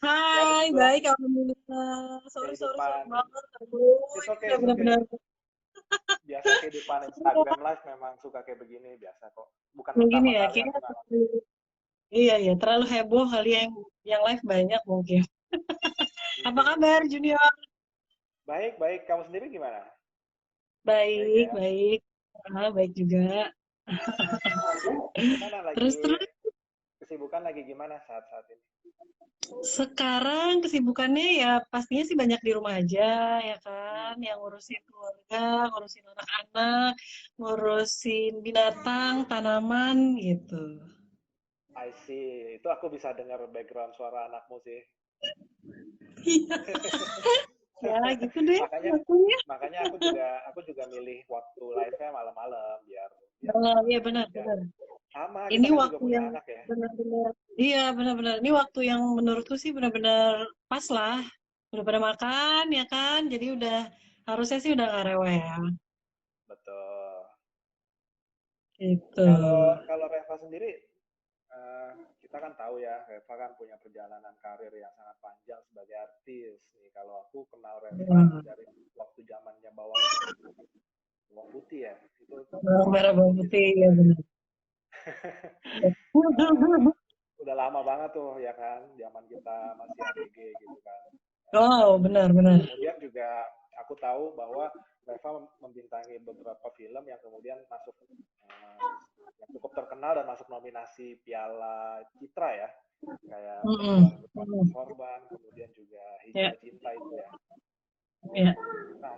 Gimana Hai, tuh baik, alhamdulillah. Sorry, sorry, sorry kehidupan? banget. Aduh, It's ini okay, udah it's okay. benar-benar. Biasa kehidupan Instagram Live memang suka kayak begini, biasa kok. Bukan Begini pertama ya, kali kayaknya aku ngalamin. terlalu, iya, iya, terlalu heboh kali yang live banyak mungkin. Apa Mungkin, kabar, mungkin. Junior? Baik, baik. Kamu sendiri gimana? Baik Baik, ya. baik. Ah, baik juga. Gimana lagi Terus, kesibukan lagi gimana saat-saat ini? sekarang kesibukannya ya pastinya sih banyak di rumah aja, ya kan? Hmm, Yang ngurusin keluarga, ngurusin anak-anak, ngurusin binatang, tanaman, gitu. I see. Itu aku bisa dengar background suara anakmu sih. Ya, gitu deh makanya waktunya. makanya aku juga milih waktu live-nya malam-malam biar biar Oh, iya ya benar-benar. sama kita Ini kan juga waktu punya yang anak ya. benar-benar, iya benar-benar. Ini waktu yang menurutku sih benar-benar pas lah. Udah pada makan, ya kan? Jadi udah harusnya sih udah nggak rewel. Betul. Gitu. Kalau kalau Reva sendiri, eh, kita kan tahu ya, Reva kan punya perjalanan karir yang sangat panjang sebagai artis nih. Kalau aku kenal Reva Hmm. dari waktu zamannya bawang bawang putih ya, itu Bawang tahun merah, bawang 2000 putih, ya sekitar ya. benar. Eh, udah lama banget tuh ya kan, zaman kita masih ABG gitu kan. Oh, benar-benar. Kemudian juga aku tahu bahwa Reva membintangi beberapa film yang kemudian masuk, yang cukup terkenal dan masuk nominasi Piala Citra ya, kayak Mm-mm. Perempuan Berpakaian Mm. Sorban, kemudian juga Ya, Hijau Cinta itu ya. ya. Nah,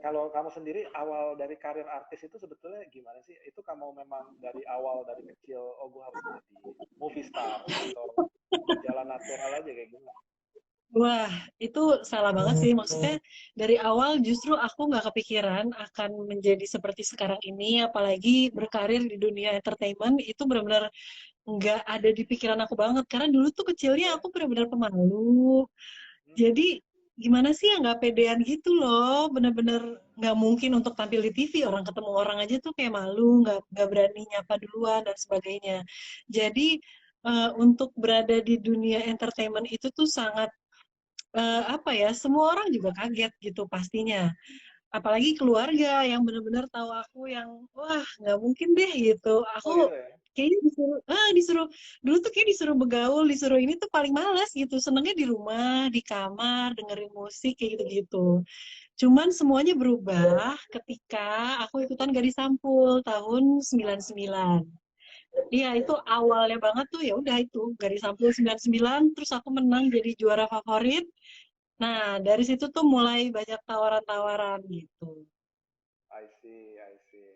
kalau kamu sendiri awal dari karir artis itu sebetulnya gimana sih? Itu kamu memang dari awal dari kecil, oh gue harus jadi movie star atau berjalan natural aja kayak gimana? Wah, itu salah banget sih. Maksudnya dari awal justru aku nggak kepikiran akan menjadi seperti sekarang ini, apalagi berkarir di dunia entertainment itu benar-benar nggak ada di pikiran aku banget. Karena dulu tuh kecilnya Ya. aku benar-benar pemalu. Hmm. Jadi gimana sih ya nggak pedean gitu loh. Benar-benar nggak mungkin untuk tampil di TV. Orang ketemu orang aja tuh kayak malu, nggak berani nyapa duluan dan sebagainya. Jadi untuk berada di dunia entertainment itu tuh sangat apa ya, semua orang juga kaget gitu pastinya. Apalagi keluarga yang benar-benar tahu aku yang, wah nggak mungkin deh gitu. Aku Oh gitu ya? kayaknya disuruh, dulu tuh kayak disuruh begaul, disuruh ini tuh paling malas gitu. Senengnya di rumah, di kamar, dengerin musik kayak gitu-gitu. Cuman semuanya berubah ketika aku ikutan Gadis Sampul tahun 99. Iya, itu awalnya banget tuh ya udah itu Gadis Sampul 99 terus aku menang jadi juara favorit. Nah, dari situ tuh mulai banyak tawaran-tawaran gitu. I see, I see.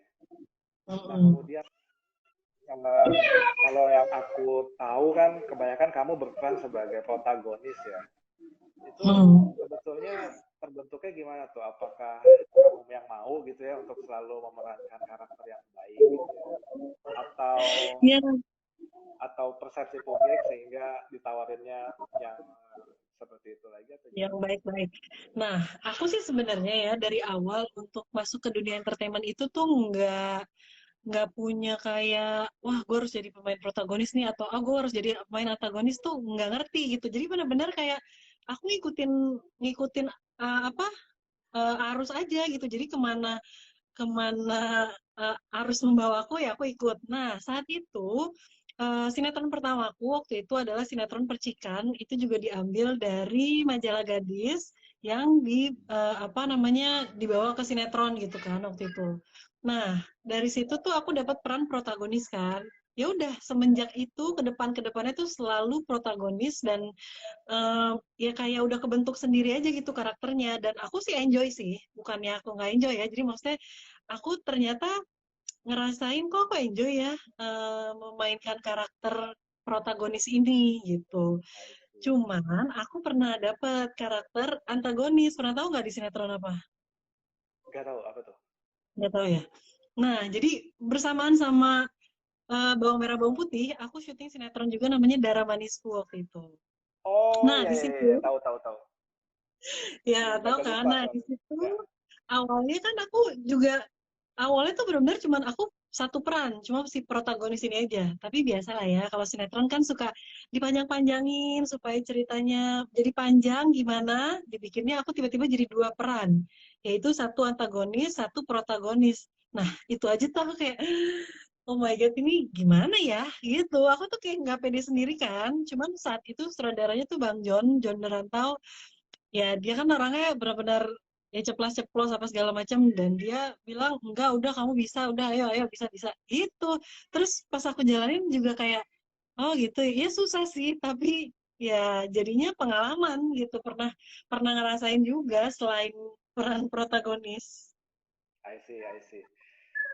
Nah, Mm-mm. kemudian, eh, kalau yang aku tahu kan kebanyakan kamu berperan sebagai protagonis ya. Itu Hmm. sebetulnya terbentuknya gimana tuh? Apakah kamu yang mau gitu ya untuk selalu memerankan karakter yang baik gitu ya? Atau Ya, persepsi publik sehingga ditawarinnya yang seperti itu lagi atau yang gimana? baik-baik. Nah, aku sih sebenarnya ya dari awal untuk masuk ke dunia entertainment itu tuh nggak punya kayak wah gue harus jadi pemain protagonis nih atau gue harus jadi pemain antagonis tuh nggak ngerti gitu. Jadi benar-benar kayak aku ngikutin ngikutin apa arus aja gitu. Jadi kemana kemana arus membawaku ya aku ikut. Nah, saat itu sinetron pertamaku waktu itu adalah sinetron Percikan. Itu juga diambil dari majalah Gadis yang apa namanya dibawa ke sinetron gitu kan waktu itu. Nah, dari situ tuh aku dapat peran protagonis kan. Ya udah semenjak itu ke depannya tuh selalu protagonis dan ya kayak udah kebentuk sendiri aja gitu karakternya dan aku sih enjoy sih bukannya aku nggak enjoy ya jadi maksudnya aku ternyata ngerasain kok aku enjoy ya memainkan karakter protagonis ini gitu I see. cuman aku pernah dapet karakter antagonis pernah tahu nggak di sinetron apa Gak tahu apa tuh. nggak tahu ya nah jadi bersamaan sama bawang merah bawang putih aku syuting sinetron juga namanya Darah Manisku waktu itu Oh nah ya di ya ya, situ ya. Tahu tahu tahu. ya, tahu Agak kan? lupa Nah, di soalnya. situ Ya. awalnya kan aku juga awalnya tuh benar-benar cuman aku satu peran, cuma si protagonis ini aja. Tapi biasa lah ya, kalau sinetron kan suka dipanjang-panjangin supaya ceritanya jadi panjang gimana, dibikinnya aku tiba-tiba jadi dua peran, yaitu satu antagonis, satu protagonis. Nah, itu aja tuh aku kayak, oh my God, ini gimana ya? Gitu, aku tuh kayak nggak pede sendiri kan. Cuman saat itu sutradaranya tuh Bang John Derantau, ya dia kan orangnya benar-benar ya ceplas-ceplos apa segala macam dan dia bilang enggak udah kamu bisa udah ayo ayo bisa bisa gitu terus pas aku jalanin juga kayak oh gitu ya susah sih tapi ya jadinya pengalaman gitu pernah pernah ngerasain juga selain peran protagonis. I see.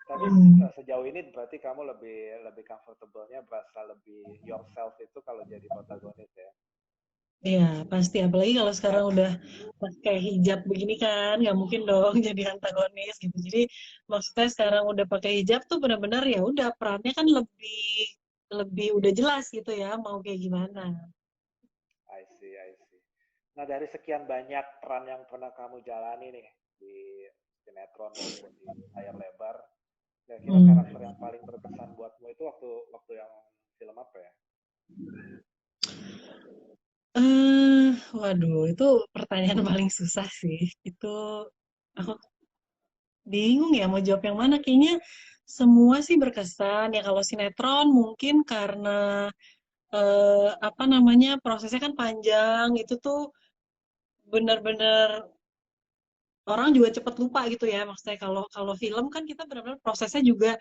Tapi Hmm. sejauh ini berarti kamu lebih lebih comfortable-nya berasa lebih yourself itu kalau jadi protagonis ya. Iya, pasti. Apalagi kalau sekarang udah pakai hijab begini kan, nggak mungkin dong jadi antagonis gitu. Jadi maksudnya sekarang udah pakai hijab tuh benar-benar ya udah perannya kan lebih lebih udah jelas gitu ya mau kayak gimana. I see. Nah, dari sekian banyak peran yang pernah kamu jalani nih di sinetron maupun di layar lebar, kira-kira Hmm. karakter yang paling berkesan buatmu itu waktu waktu yang film apa ya? Waduh, itu pertanyaan paling susah sih. Itu aku bingung ya mau jawab yang mana. Kayaknya semua sih berkesan. Ya kalau sinetron mungkin karena apa namanya prosesnya kan panjang. Itu tuh benar-benar orang juga cepet lupa gitu ya. Maksudnya kalau kalau film kan kita benar-benar prosesnya juga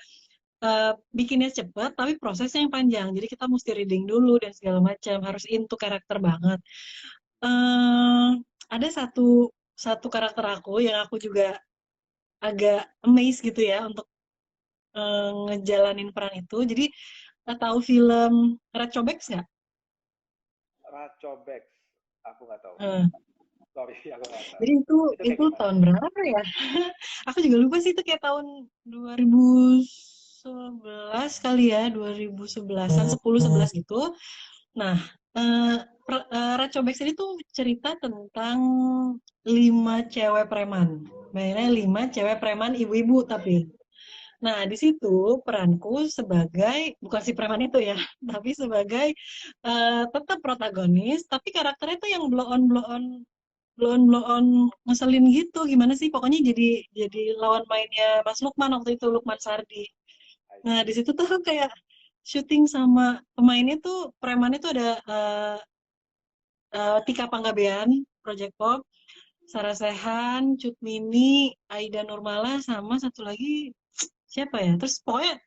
bikinnya cepet, tapi prosesnya yang panjang. Jadi kita mesti reading dulu dan segala macam. Harus into karakter banget. eh ada satu satu karakter aku yang aku juga agak amazed gitu ya untuk ngejalanin peran itu. Jadi tahu film Red Chobex nggak? Racobex, aku nggak tahu. Eh, Sorry, aku nggak tahu. jadi itu Itu kayak itu gimana? tahun berapa ya? Aku juga lupa sih itu kayak tahun 2011 kali ya, 2011-an, 10 11 gitu. Nah, Red Chobex ini tuh cerita tentang 5 cewek preman. Mainnya 5 cewek preman ibu-ibu tapi. Nah, di situ peranku sebagai bukan si preman itu ya, tapi sebagai tetap protagonis, tapi karakternya tuh yang blow on ngeselin gitu. Gimana sih? Pokoknya jadi lawan mainnya Mas Lukman waktu itu Lukman Sardi. I Nah, di see. situ tuh kayak syuting sama pemainnya tuh premannya tuh ada Tika Panggabean, Project Pop, Sarah Sechan, Cut Mini, Aida Nurmala, sama satu lagi siapa ya? Terus pokoknya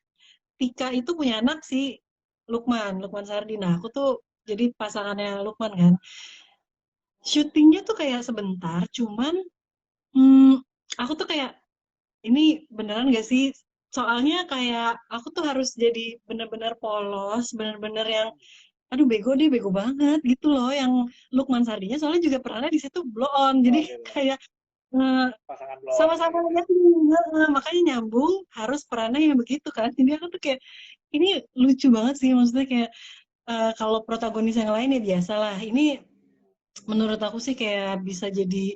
Tika itu punya anak si Lukman Sardi. Nah, aku tuh jadi pasangannya Lukman kan. Syutingnya tuh kayak sebentar, cuman aku tuh kayak ini beneran gak sih? Soalnya kayak aku tuh harus jadi bener-bener polos, bener-bener yang aduh bego deh, bego banget gitu loh. Yang Lukman Sardinya soalnya juga perannya di situ blow on. Jadi Oh gitu. kayak eh, Pasangan blow on-nya sama-sama gitu ya. nyambung, makanya nyambung harus perannya yang begitu kan. Jadi aku tuh kayak ini lucu banget sih maksudnya kayak kalau protagonis yang lain ya biasa lah. Ini menurut aku sih kayak bisa jadi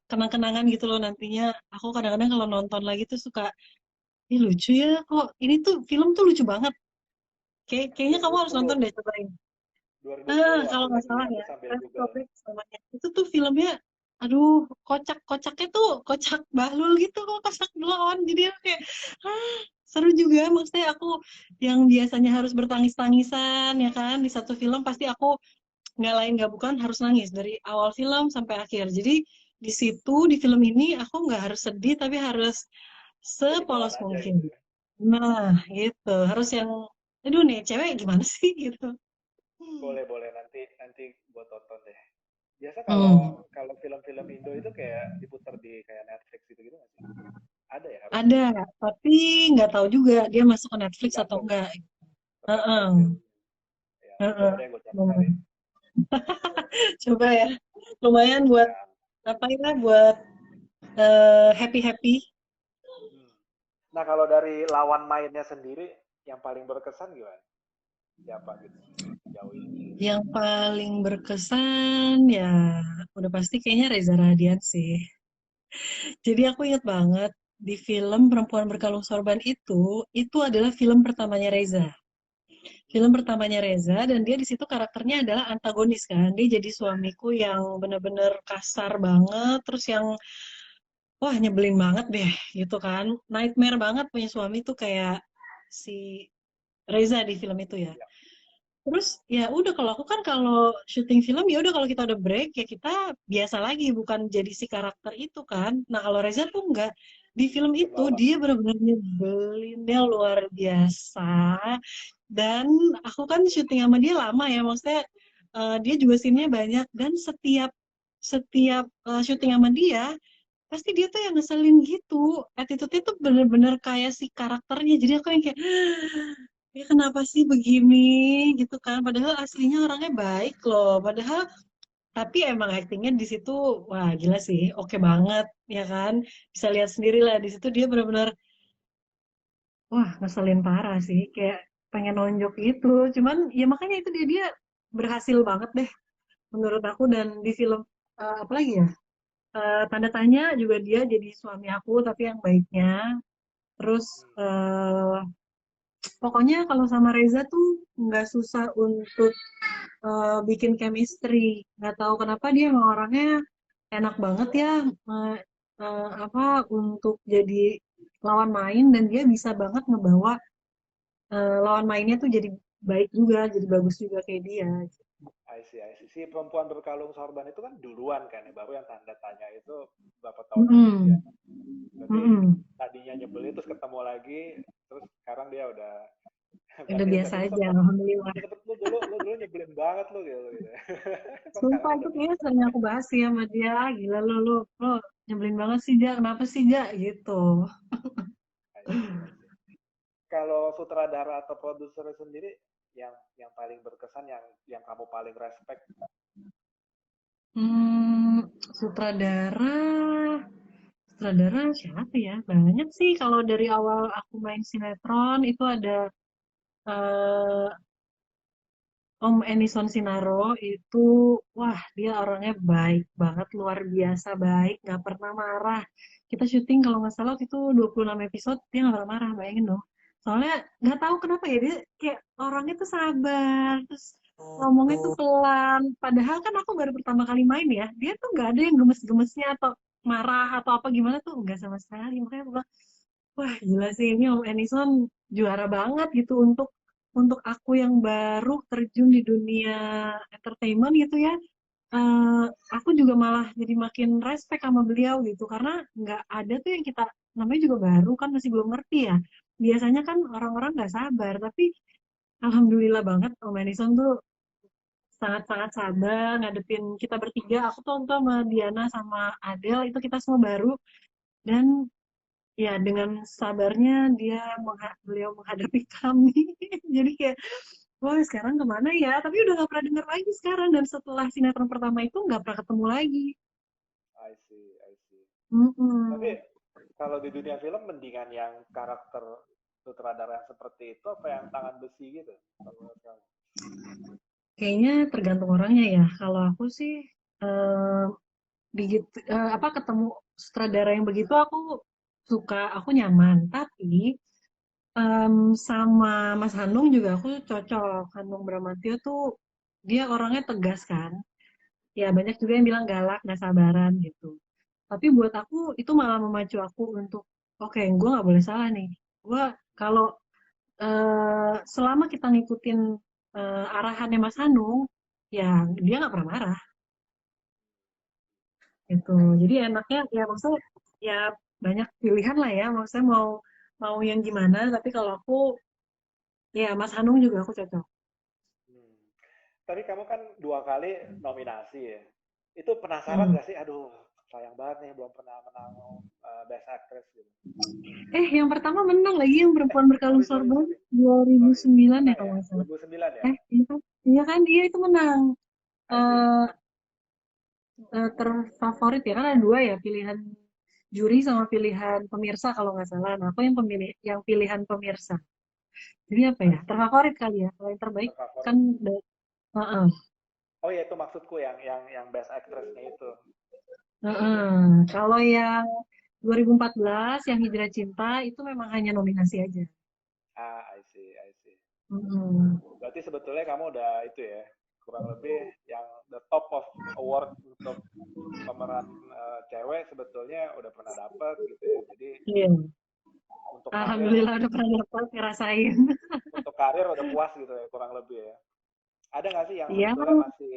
kenang-kenangan gitu loh nantinya. Aku kadang-kadang kalau nonton lagi tuh suka, ih lucu ya kok ini tuh film tuh lucu banget. Kayaknya kamu harus nonton 2010. deh cobain. 2010 Kalau aku nggak lagi salah aku ya, sambil Red Google. Robert namanya. Itu tuh filmnya, aduh kocaknya tuh kocak bahlul gitu kok kocak belon. Jadi aku kayak, ah seru juga. Maksudnya aku yang biasanya harus bertangis-tangisan ya kan di satu film pasti aku nggak lain nggak bukan harus nangis dari awal film sampai akhir. Jadi di situ di film ini aku nggak harus sedih tapi harus Jadi blow sepolos on aja mungkin. gitu ya. Nah, gitu. Harus yang, aduh nih cewek gimana sih gitu. Boleh boleh nanti nanti buat tonton deh. Biasa kalau Hmm. kalau film-film Indo itu kayak diputar di kayak Netflix gitu-gitu nggak sih? Ada ya harusnya. Ada, tapi nggak tahu juga dia masuk ke Netflix atau Tergantung enggak. tergantung Heeh, film. Ya, heeh. coba deh gue cari. Lumayan. Coba ya, lumayan buat Ya. apa ya, buat happy happy. Hmm. Nah kalau dari lawan mainnya sendiri yang paling berkesan gimana? Siapa gitu sejauh ini? Yang paling berkesan ya udah pasti kayaknya Reza Radian sih. Jadi aku inget banget. di film Perempuan Berkalung Sorban itu adalah film pertamanya Reza. Film pertamanya Reza dan dia di situ karakternya adalah antagonis kan. Dia jadi suamiku yang bener-bener kasar banget, terus yang wah nyebelin banget deh gitu kan. Nightmare banget punya suami tuh kayak si Reza di film itu ya. Ya, Terus ya udah kalau aku kan kalau syuting film ya udah kalau kita udah break ya kita biasa lagi bukan jadi si karakter itu kan. Nah kalau Reza tuh enggak di film ke itu bawah. dia benar-benar nyebelinnya luar biasa dan aku kan syuting sama dia lama ya maksudnya dia juga scene-nya banyak dan setiap setiap syuting sama dia pasti dia tuh yang ngeselin gitu attitude-nya tuh bener-bener kayak si karakternya jadi aku yang kayak ya kenapa sih begini gitu kan padahal aslinya orangnya baik loh padahal tapi emang aktingnya di situ wah gila sih oke banget ya kan bisa lihat sendiri lah di situ dia benar-benar wah ngeselin parah sih kayak pengen nonjok gitu cuman ya makanya itu dia berhasil banget deh menurut aku dan di film apa lagi ya tanda tanya juga dia jadi suami aku tapi yang baiknya terus eh, pokoknya kalau sama Reza tuh nggak susah untuk bikin chemistry. Nggak tahu kenapa dia emang orangnya enak banget ya apa untuk jadi lawan main dan dia bisa banget ngebawa lawan mainnya tuh jadi baik juga, jadi bagus juga kayak dia. I see, I see. Si perempuan berkalung sorban itu kan duluan kan ya, baru yang tanda tanya itu berapa tahun kemudian. Mm-mm. Berarti Mm-mm. tadinya nyebelin terus ketemu lagi, terus sekarang dia udah Udah berarti biasa berarti aja, sempet alhamdulillah. sempet lu dulu nyebelin banget lu gitu. Kok sekarang Sumpah itu udah kayaknya biasa. sering aku bahas sih sama dia, "Ah, gila lo nyebelin banget sih, Ja, kenapa sih, Ja?" gitu. I see, I see. Kalau sutradara atau produser sendiri yang paling berkesan yang kamu paling respect. Hmm, sutradara, sutradara siapa ya? Banyak sih kalau dari awal aku main sinetron itu ada eh, Om Enison Sinaro itu, wah dia orangnya baik banget, luar biasa baik, nggak pernah marah. Kita syuting kalau nggak salah waktu itu 26 episode, dia nggak pernah marah, bayangin dong. Soalnya nggak tahu kenapa ya, dia kayak orangnya tuh sabar, terus ngomongnya tuh pelan. Padahal kan aku baru pertama kali main ya, dia tuh nggak ada yang gemes-gemesnya atau marah atau apa gimana tuh, nggak sama sekali. Makanya aku bilang, wah gila sih ini Om Enison juara banget gitu untuk aku yang baru terjun di dunia entertainment gitu ya. eh, aku juga malah jadi makin respect sama beliau gitu karena nggak ada tuh yang kita namanya juga baru kan masih belum ngerti ya. Biasanya kan orang-orang nggak sabar tapi alhamdulillah banget Om Edison tuh sangat-sangat sabar ngadepin kita bertiga. Aku tuh sama Diana sama Adele itu kita semua baru dan ya dengan sabarnya beliau menghadapi kami jadi kayak wah sekarang kemana ya tapi udah nggak pernah dengar lagi sekarang dan setelah sinetron pertama itu nggak pernah ketemu lagi. I see, I see. Tapi Mm-mm. kalau di dunia film mendingan yang karakter sutradara yang seperti itu apa yang tangan besi gitu? Kalau menurut kamu? Kayaknya tergantung orangnya ya kalau aku sih eh, begitu apa ketemu sutradara yang begitu aku suka aku nyaman tapi sama Mas Hanung juga aku cocok. Hanung Bramantyo tuh dia orangnya tegas kan. Ya banyak juga yang bilang galak, nggak sabaran gitu. Tapi buat aku itu malah memacu aku untuk oke, gue nggak boleh salah nih. Gue kalau selama kita ngikutin arahannya Mas Hanung, ya dia nggak pernah marah gitu. I Jadi see. enaknya ya maksudnya ya banyak pilihan lah ya. Maksudnya mau mau yang gimana. Tapi kalau aku ya Mas Hanung juga aku cocok. Hmm. Tadi kamu kan 2 kali nominasi ya. Itu penasaran Hmm. gak sih? Aduh, sayang banget nih belum pernah menang Best Actress gitu. Yang pertama menang lagi yang perempuan berkalung Sorry, sorry, sorban sorry. Sorry. 2009 ya Menang kalau ya? nggak salah. 2009 ya? Iya kan? Iya kan dia itu menang. I see. Eh Terfavorit ya kan ada dua ya pilihan juri sama pilihan pemirsa kalau nggak salah. Nah aku yang pilihan pemirsa. Jadi apa I ya? see. Terfavorit kali ya. Kalau yang terbaik kan Terfavorit. Heeh, Oh iya, itu maksudku yang Best Actress-nya itu. heeh. Kalau yang 2014 yang Hijrah Cinta itu memang hanya nominasi aja. I see, I see. Mm-mm. Berarti sebetulnya kamu udah itu ya, kurang lebih yang the top of award untuk pemeran cewek sebetulnya udah pernah dapet gitu ya. Jadi Iya. untuk karir Alhamdulillah udah pernah dapat ngerasain. untuk karir udah puas gitu ya kurang lebih ya. Ada nggak sih yang Iya. sebetulnya masih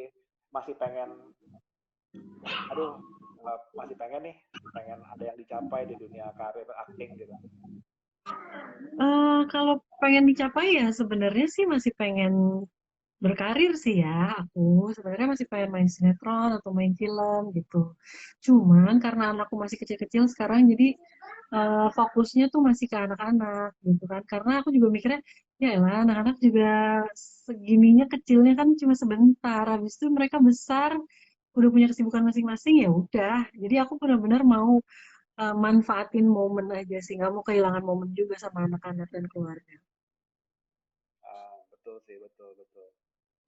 masih pengen, aduh masih pengen nih, pengen ada yang dicapai di dunia karir acting gitu. Kalau pengen dicapai ya sebenarnya sih masih pengen berkarir sih ya. Aku sebenarnya masih pengen main sinetron atau main film gitu. Cuman karena anakku masih kecil-kecil sekarang, jadi fokusnya tuh masih ke anak-anak gitu kan. Karena aku juga mikirnya, ya elah anak-anak juga segininya kecilnya kan cuma sebentar. Habis itu mereka besar, udah punya kesibukan masing-masing ya udah. Jadi aku benar-benar mau manfaatin momen aja sih, nggak mau kehilangan momen juga sama anak-anak dan keluarga. Betul sih, betul betul.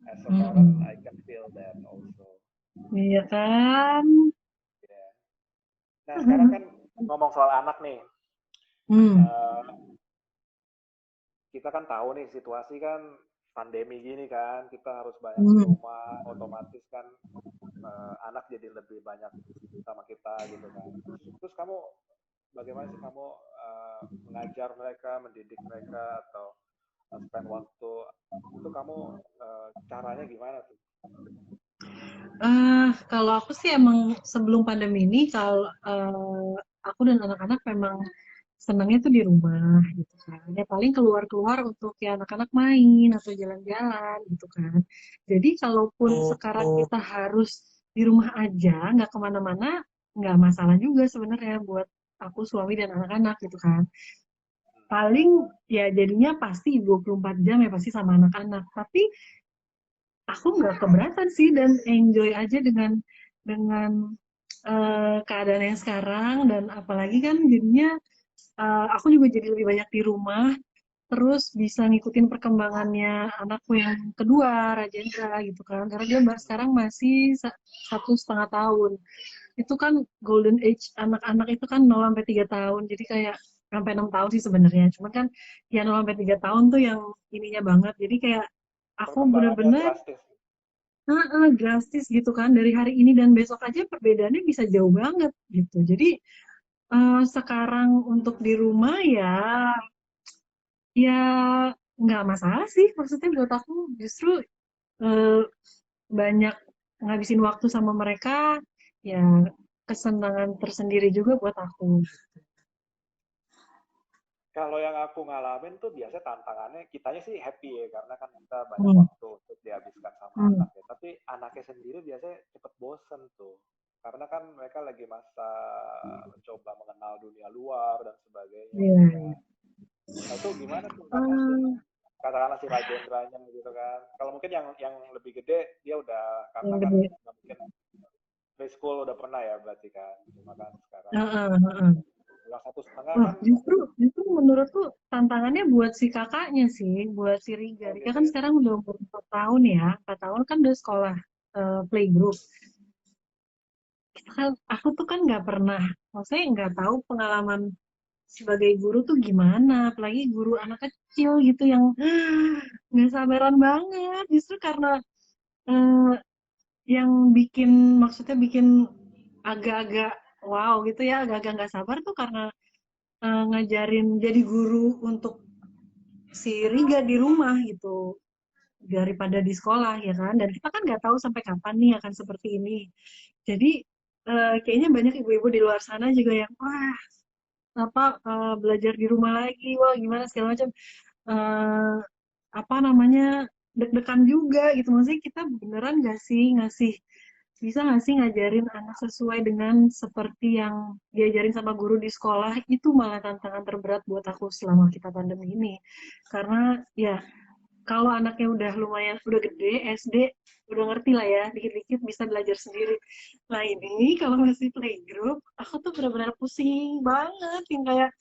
As a parent, Mm-mm. I can feel that also. Iya kan? Yeah. Nah sekarang kan ngomong soal anak nih, Hmm. uh, kita kan tahu nih situasi kan pandemi gini kan, kita harus banyak di Hmm. rumah, otomatis kan anak jadi lebih banyak sama kita gitu kan. Terus kamu bagaimana sih kamu mengajar mereka, mendidik mereka atau spend waktu itu kamu caranya gimana tuh? Kalau aku sih emang sebelum pandemi ini, kalau aku dan anak-anak memang senangnya tuh di rumah gitu kan. Ya paling keluar-keluar untuk ya anak-anak main atau jalan-jalan gitu kan. Jadi kalaupun sekarang kita harus di rumah aja, nggak kemana-mana, nggak masalah juga sebenarnya buat aku, suami, dan anak-anak gitu kan. Paling ya jadinya pasti 24 jam ya pasti sama anak-anak. Tapi aku nggak keberatan sih dan enjoy aja dengan keadaan yang sekarang, dan apalagi kan jadinya aku juga jadi lebih banyak di rumah, terus bisa ngikutin perkembangannya anakku yang kedua, Rajendra gitu kan, karena dia sekarang masih 1,5 tahun. Itu kan golden age anak-anak itu kan 0 sampai 3 tahun, jadi kayak sampai 6 tahun sih sebenarnya, cuman kan ya 0 sampai 3 tahun tuh yang ininya banget, jadi kayak aku Perkembangannya bener-bener drastis. drastis gitu kan, dari hari ini dan besok aja perbedaannya bisa jauh banget gitu. Jadi sekarang untuk di rumah ya, ya nggak masalah sih. Maksudnya buat aku justru eh, banyak ngabisin waktu sama mereka, ya kesenangan tersendiri juga buat aku. Kalau yang aku ngalamin tuh biasanya tantangannya kitanya sih happy ya karena kan kita banyak Hmm. waktu untuk dihabiskan sama Hmm. anak ya. Tapi anaknya sendiri biasanya cepet bosen tuh. Karena kan mereka lagi masa mencoba mengenal dunia luar dan sebagainya Iya, gitu iya. kan. Nah itu gimana tuh ngatasin Hmm, katakanlah si Rajendranya gitu kan. Kalau mungkin yang lebih gede dia udah karena yang kan gede. nggak mungkin preschool udah pernah ya berarti kan. Cuma kan sekarang Heeh, heeh. yang 1,5 Wah, kan justru menurutku tantangannya buat si kakaknya sih, buat si Riga. oh Riga gitu kan ya. sekarang udah umur 4 tahun ya, 4 tahun kan udah sekolah playgroup. Aku tuh kan nggak pernah, maksudnya nggak tahu pengalaman sebagai guru tuh gimana, apalagi guru anak kecil gitu yang nggak sabaran banget. Justru karena eh, yang bikin, maksudnya bikin agak-agak wow gitu ya, agak-agak nggak sabar tuh karena ngajarin jadi guru untuk si Riga di rumah gitu daripada di sekolah ya kan, dan kita kan nggak tahu sampai kapan nih akan seperti ini. Jadi kayaknya banyak ibu-ibu di luar sana juga yang wah apa belajar di rumah lagi, wah gimana segala macam, eh, apa namanya, deg-degan juga gitu, maksudnya kita beneran nggak sih ngasih, bisa nggak sih ngajarin anak sesuai dengan seperti yang diajarin sama guru di sekolah. Itu malah tantangan terberat buat aku selama kita pandemi ini, karena ya kalau anaknya udah lumayan, udah gede, SD, udah ngerti lah ya, dikit-dikit bisa belajar sendiri. Nah ini kalau masih playgroup, aku tuh benar-benar pusing banget, yang kayak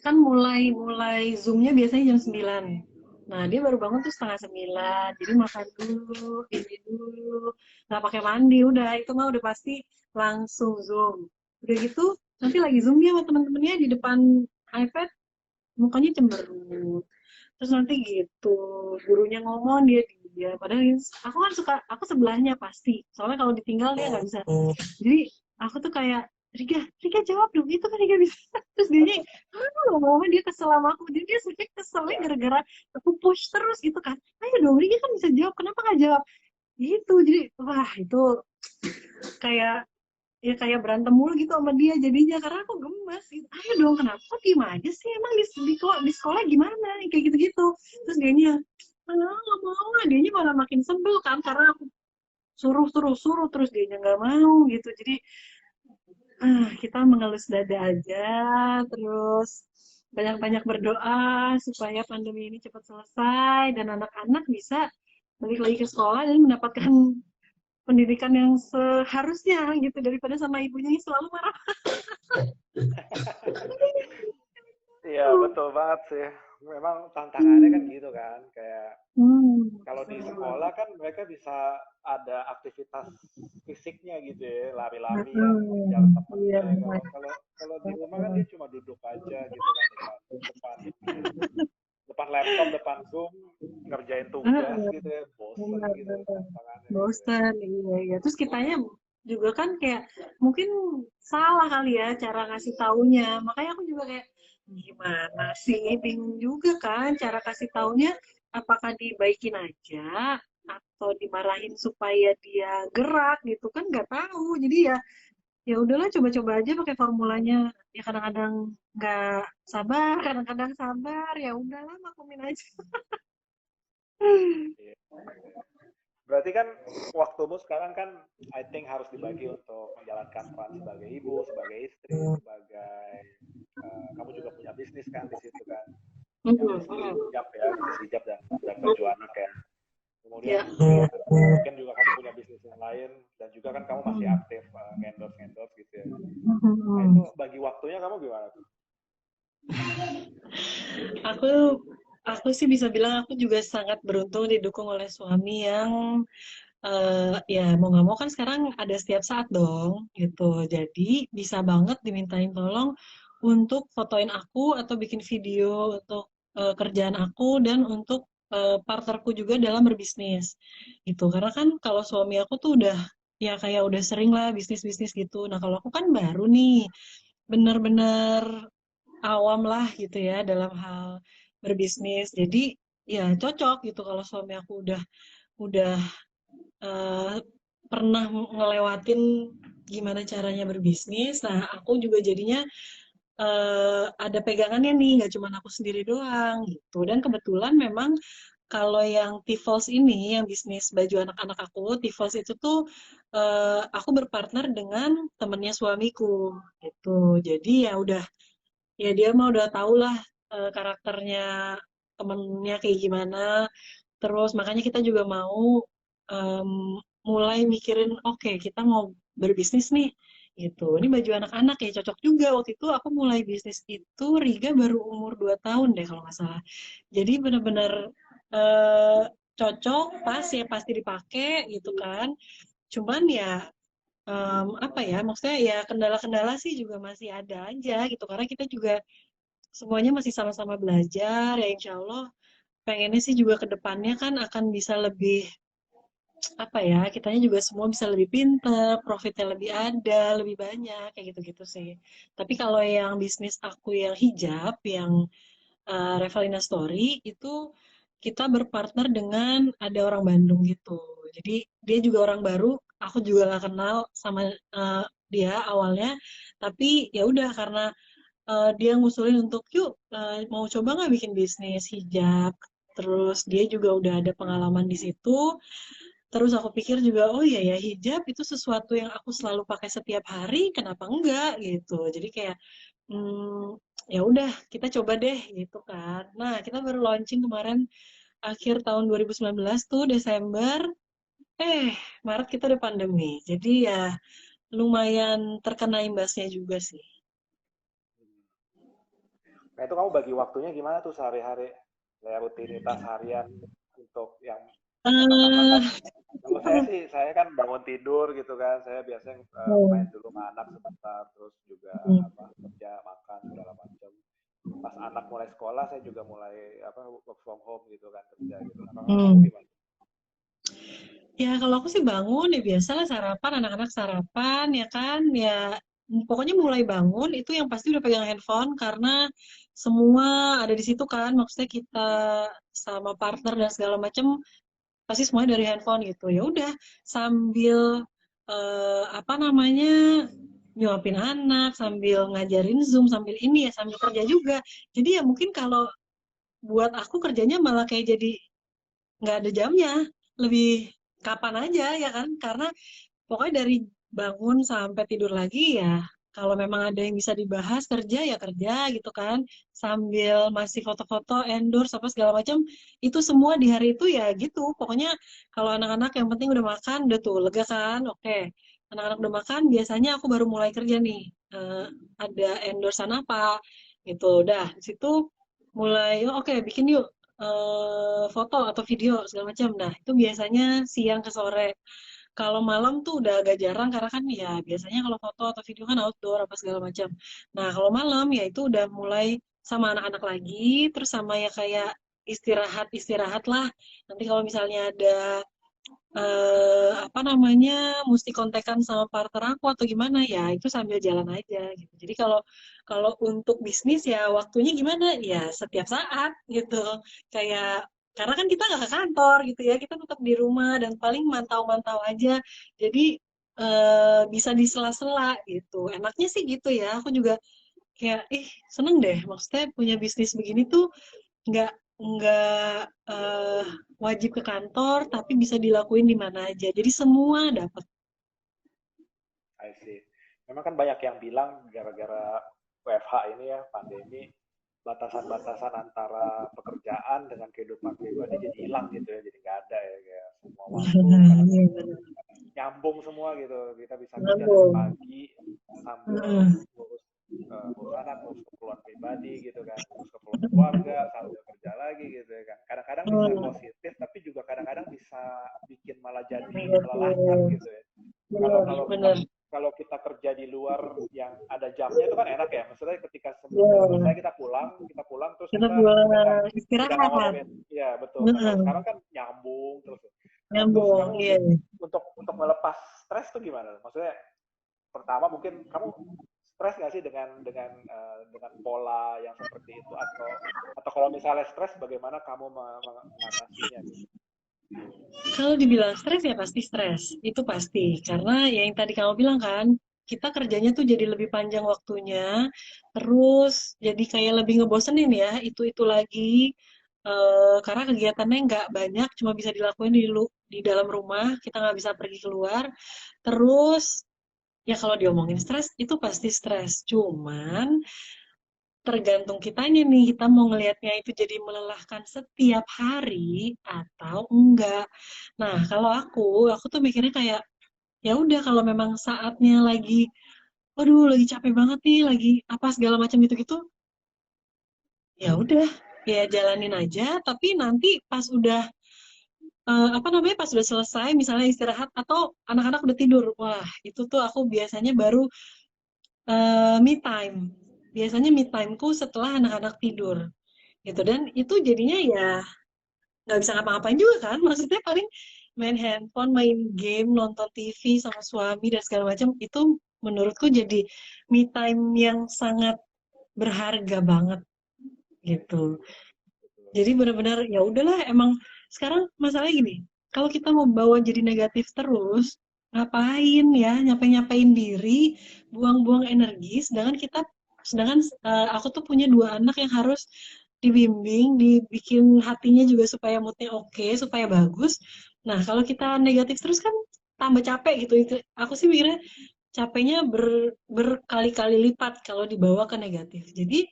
kan mulai mulai zoomnya biasanya jam 9. Nah dia baru bangun tuh setengah 9, jadi makan dulu, ini dulu, nggak pakai mandi, udah itu mah udah pasti langsung zoom. Udah gitu nanti lagi zoom dia sama teman-temannya di depan iPad, mukanya cemberut. Terus nanti gitu, gurunya ngomong dia padahal aku kan suka, aku sebelahnya pasti, soalnya kalau ditinggal dia nggak bisa. Jadi aku tuh kayak, Riga jawab dong, itu kan Riga bisa. Terus dia lama-lama dia kesel sama aku, dia sebenarnya keselnya Ya, gara-gara aku push terus gitu kan, ayo dong Riga kan bisa jawab, kenapa nggak jawab gitu. Jadi wah itu kayak, ya kayak berantem mulu gitu sama dia jadinya, karena aku gemes gitu. Ayo dong, kenapa kok diem aja sih, emang di sekolah gimana kayak gitu-gitu. Terus dianya nggak mau, dianya malah makin sebel kan, karena aku suruh terus dianya nggak mau gitu. Jadi kita mengelus dada aja, terus banyak-banyak berdoa supaya pandemi ini cepat selesai dan anak-anak bisa balik lagi ke sekolah dan mendapatkan pendidikan yang seharusnya gitu, daripada sama ibunya yang selalu marah. iya betul banget sih. Memang tantangannya kan gitu kan, kayak Hmm. kalau di sekolah kan mereka bisa ada aktivitas fisiknya gitu ya, lari-larian, ngejar Iya temennya. benar. Kalau kalau kalau di rumah kan dia cuma duduk aja gitu kan, depan depan depan laptop, depan Zoom, ngerjain tugas Heeh, gitu ya, bosen benar, gitu benar. tantangannya gitu ya. Bosan, iya, iya. Terus kitanya juga kan kayak mungkin salah kali ya cara ngasih taunya. Makanya aku juga kayak gimana sih, bingung juga kan cara kasih taunya, apakah dibaikin aja atau dimarahin supaya dia gerak gitu kan, nggak tahu. Jadi ya ya udahlah, coba-coba aja pakai formulanya. Ya kadang-kadang nggak sabar, kadang-kadang sabar, ya udahlah maklumin aja. Iya. Berarti kan waktumu sekarang kan I think harus dibagi untuk menjalankan peran sebagai ibu, sebagai istri, sebagai kamu juga punya bisnis kan di situ kan, yang Mhm, bisnis mhm. hijab ya, bisnis hijab dan baju anak ya. Kemudian Ya, ya. mungkin juga kamu punya bisnis yang lain dan juga kan kamu masih Mhm, aktif endorse gitu ya. Nah itu mhm. bagi waktunya kamu gimana tuh? Aku aku sih bisa bilang aku juga sangat beruntung didukung oleh suami yang ya mau nggak mau kan sekarang ada setiap saat dong gitu. Jadi bisa banget dimintain tolong untuk fotoin aku atau bikin video untuk kerjaan aku dan untuk partnerku juga dalam berbisnis gitu. Karena kan kalau suami aku tuh udah ya kayak udah sering lah bisnis-bisnis gitu. Nah kalau aku kan baru nih, bener-bener awam lah gitu ya dalam hal berbisnis. Jadi ya cocok gitu kalau suami aku udah eh, pernah ngelewatin gimana caranya berbisnis. Nah, aku juga jadinya ada pegangannya nih, nggak cuma aku sendiri doang gitu. Dan kebetulan memang kalau yang Tifos ini, yang bisnis baju anak-anak aku, Tifos itu tuh aku berpartner dengan temennya suamiku gitu. Jadi ya udah, ya dia mah udah tau lah karakternya temennya kayak gimana. Terus makanya kita juga mau em, mulai mikirin, oke, kita mau berbisnis nih gitu. Ini baju anak-anak ya cocok juga. Waktu itu aku mulai bisnis itu Riga baru umur 2 tahun deh kalau nggak salah. Jadi benar-benar eh, cocok, pas ya pasti dipakai gitu kan. Cuman ya apa ya, maksudnya ya kendala-kendala sih juga masih ada aja gitu, karena kita juga semuanya masih sama-sama belajar ya, insya Allah pengennya sih juga ke depannya kan akan bisa lebih, apa ya, kitanya juga semua bisa lebih pinter, profitnya lebih ada, lebih banyak, kayak gitu-gitu sih. Tapi kalau yang bisnis aku yang hijab, yang Revalina Story, itu kita berpartner dengan ada orang Bandung gitu. Jadi dia juga orang baru, aku juga gak kenal sama dia awalnya, tapi ya udah karena dia ngusulin untuk yuk mau coba nggak bikin bisnis hijab. Terus dia juga udah ada pengalaman di situ. Terus aku pikir juga, oh iya ya, hijab itu sesuatu yang aku selalu pakai setiap hari, kenapa enggak gitu. Jadi kayak ya udah kita coba deh gitu kan. Nah, kita baru launching kemarin akhir tahun 2019 tuh Desember. Eh, Maret kita udah pandemi. Jadi ya lumayan terkena imbasnya juga sih. Nah itu kamu bagi waktunya gimana tuh sehari-hari, kayak rutinitas harian untuk yang Karena Eh, kan kalau saya sih, saya kan bangun tidur gitu kan, saya biasanya main oh, dulu sama anak sebentar, terus juga hmm. apa kerja, makan segala macam. Pas anak mulai sekolah, saya juga mulai apa work from home gitu kan, kerja gitu. Nah, kalau kamu Hmm. gimana? Ya kalau aku sih bangun ya biasalah sarapan, anak-anak sarapan ya kan, ya pokoknya mulai bangun itu yang pasti udah pegang handphone karena semua ada di situ kan, maksudnya kita sama partner dan segala macam pasti semuanya dari handphone gitu. Ya udah sambil apa namanya nyuapin anak, sambil ngajarin Zoom, sambil ini ya sambil kerja juga. Jadi ya mungkin kalau buat aku kerjanya malah kayak jadi nggak ada jamnya, lebih kapan aja ya kan, karena pokoknya dari bangun sampai tidur lagi ya kalau memang ada yang bisa dibahas kerja ya kerja gitu kan, sambil masih foto-foto endorse apa segala macam itu semua di hari itu ya gitu pokoknya. Kalau anak-anak yang penting udah makan udah tuh lega kan, oke anak-anak udah makan biasanya aku baru mulai kerja nih. Eh, ada endorsean apa gitu udah di situ mulai "Oh, oke bikin yuk foto atau video segala macam." Nah, itu biasanya siang ke sore. Kalau malam tuh udah agak jarang karena kan ya biasanya kalau foto atau video kan outdoor apa segala macam. Nah, kalau malam ya itu udah mulai sama anak-anak lagi, terus sama ya kayak istirahat-istirahat lah. Nanti kalau misalnya ada apa namanya mesti kontekan sama partner aku atau gimana ya itu sambil jalan aja gitu. Jadi kalau kalau untuk bisnis ya waktunya gimana ya setiap saat gitu. Kayak karena kan kita nggak ke kantor gitu ya, kita tetap di rumah dan paling mantau-mantau aja. Jadi bisa di sela-sela gitu. Enaknya sih gitu ya. Aku juga kayak seneng deh. Maksudnya punya bisnis begini tuh nggak nggak wajib ke kantor tapi bisa dilakuin di mana aja jadi semua dapat. I see. Memang kan banyak yang bilang gara-gara WFH ini ya, pandemi, batasan-batasan antara pekerjaan dengan kehidupan pribadi jadi hilang gitu ya, jadi nggak ada ya, kayak semua waktu karena Iya benar. nyambung semua gitu. Kita bisa kerja dari Nyambung. pagi sambil Mm-mm. ngurus ngurus anak, ngurus keperluan pribadi gitu kan, ngurus keperluan keluarga sambil kerja lagi gitu ya kan. Kadang-kadang bisa Mm. positif, tapi juga kadang-kadang bisa bikin malah jadi melelahkan Negatif. gitu ya. Kalau Benar kalau benar. kalau kita kerja di luar yang ada jamnya itu kan enak ya. Maksudnya ketika selesai Ya kita pulang terus kita kita buat udah nggak istirahat. ngomongin. Ya betul. Nah kalau Mm-mm. sekarang kan nyambung terus. Nah terus Nyambung kamu iya. untuk melepas stres tuh gimana? Maksudnya pertama mungkin kamu stres nggak sih dengan pola yang seperti itu atau kalau misalnya stres bagaimana kamu mengatasinya gitu? Kalau dibilang stres ya pasti stres, itu pasti. Karena ya yang tadi kamu bilang kan, kita kerjanya tuh jadi lebih panjang waktunya, terus jadi kayak lebih ngebosenin ya, itu lagi. Karena kegiatannya nggak banyak, cuma bisa dilakuin di dalam rumah, kita nggak bisa pergi keluar. Terus ya kalau diomongin stres, itu pasti stres. Cuman tergantung kitanya nih, kita mau ngelihatnya itu jadi melelahkan setiap hari atau enggak. Nah, kalau aku tuh mikirnya kayak ya udah kalau memang saatnya lagi waduh lagi capek banget nih, lagi apa segala macam gitu-gitu, ya udah ya jalanin aja, tapi nanti pas udah apa namanya pas udah selesai misalnya istirahat atau anak-anak udah tidur, wah itu tuh aku biasanya baru me time. Biasanya me timeku setelah anak-anak tidur gitu dan itu jadinya ya nggak bisa ngapa-ngapain juga kan, maksudnya paling main handphone main game nonton TV sama suami dan segala macam itu menurutku jadi me time yang sangat berharga banget gitu. Betul. Jadi benar-benar ya udahlah emang sekarang masalahnya gini, kalau kita mau bawa jadi negatif terus ngapain ya nyapain diri buang-buang energi sedangkan aku tuh punya dua anak yang harus dibimbing, dibikin hatinya juga supaya moodnya oke, supaya bagus. Nah, kalau kita negatif terus kan tambah capek gitu. Itu aku sih mikirnya capeknya berkali-kali lipat kalau dibawa ke negatif. Jadi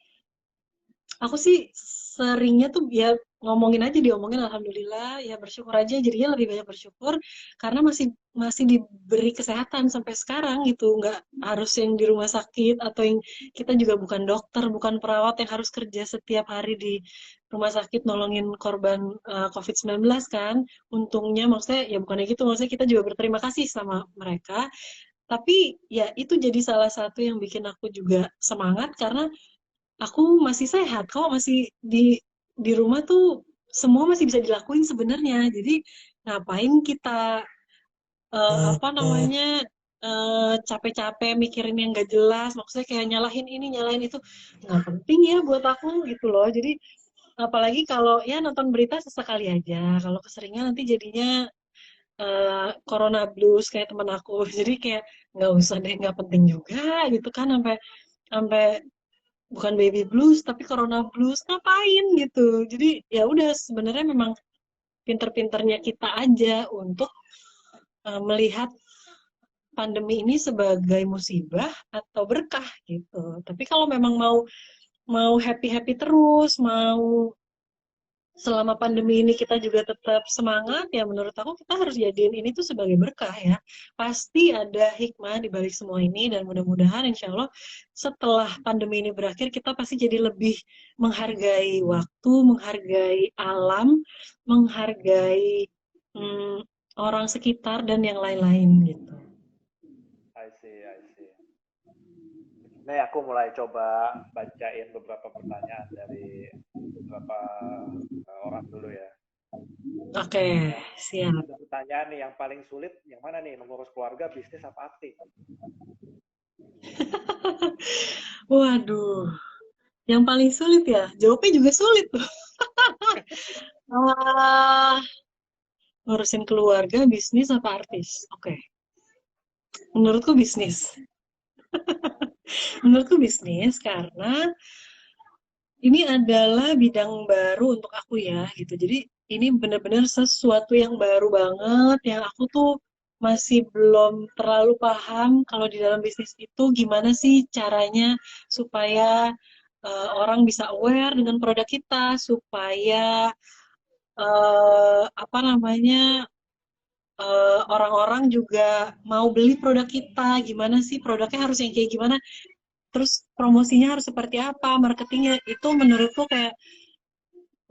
aku sih seringnya tuh ya ngomongin aja, diomongin alhamdulillah, ya bersyukur aja, jadinya lebih banyak bersyukur karena masih masih diberi kesehatan sampai sekarang gitu, nggak harus yang di rumah sakit atau yang kita juga bukan dokter, bukan perawat yang harus kerja setiap hari di rumah sakit nolongin korban COVID-19 kan. Untungnya maksudnya ya bukannya gitu, maksudnya kita juga berterima kasih sama mereka. Tapi ya itu jadi salah satu yang bikin aku juga semangat karena aku masih sehat kok, masih di rumah tuh semua masih bisa dilakuin sebenarnya. Jadi ngapain kita apa namanya capek-capek mikirin yang gak jelas, maksudnya kayak nyalahin ini, nyalahin itu, nggak penting ya buat aku gitu loh. Jadi apalagi kalau ya nonton berita sesekali aja, kalau keseringan nanti jadinya corona blues kayak temen aku. Jadi kayak nggak usah deh, nggak penting juga gitu kan, sampai sampai bukan baby blues tapi corona blues, ngapain gitu. Jadi ya udah, sebenarnya memang pinter-pinternya kita aja untuk melihat pandemi ini sebagai musibah atau berkah gitu. Tapi kalau memang mau mau happy happy terus, mau selama pandemi ini kita juga tetap semangat, ya menurut aku kita harus jadiin ini tuh sebagai berkah ya. Pasti ada hikmah di balik semua ini, dan mudah-mudahan insya Allah setelah pandemi ini berakhir kita pasti jadi lebih menghargai waktu, menghargai alam, menghargai hmm, orang sekitar dan yang lain-lain gitu. I see, I see. Nih aku mulai coba bacain beberapa pertanyaan dari beberapa orang dulu ya. Oke, Nah, siap. ada pertanyaan nih, yang paling sulit yang mana nih, mengurus keluarga, bisnis, apa akting? Waduh, yang paling sulit ya, jawabnya juga sulit tuh. Ah, ngurusin keluarga, bisnis apa artis? Oke, menurutku bisnis. Menurutku bisnis karena ini adalah bidang baru untuk aku ya gitu. Jadi ini benar-benar sesuatu yang baru banget, yang aku tuh masih belum terlalu paham kalau di dalam bisnis itu gimana sih caranya supaya orang bisa aware dengan produk kita, supaya apa namanya orang-orang juga mau beli produk kita, gimana sih produknya harus yang kayak gimana, terus promosinya harus seperti apa, marketingnya itu menurutku kayak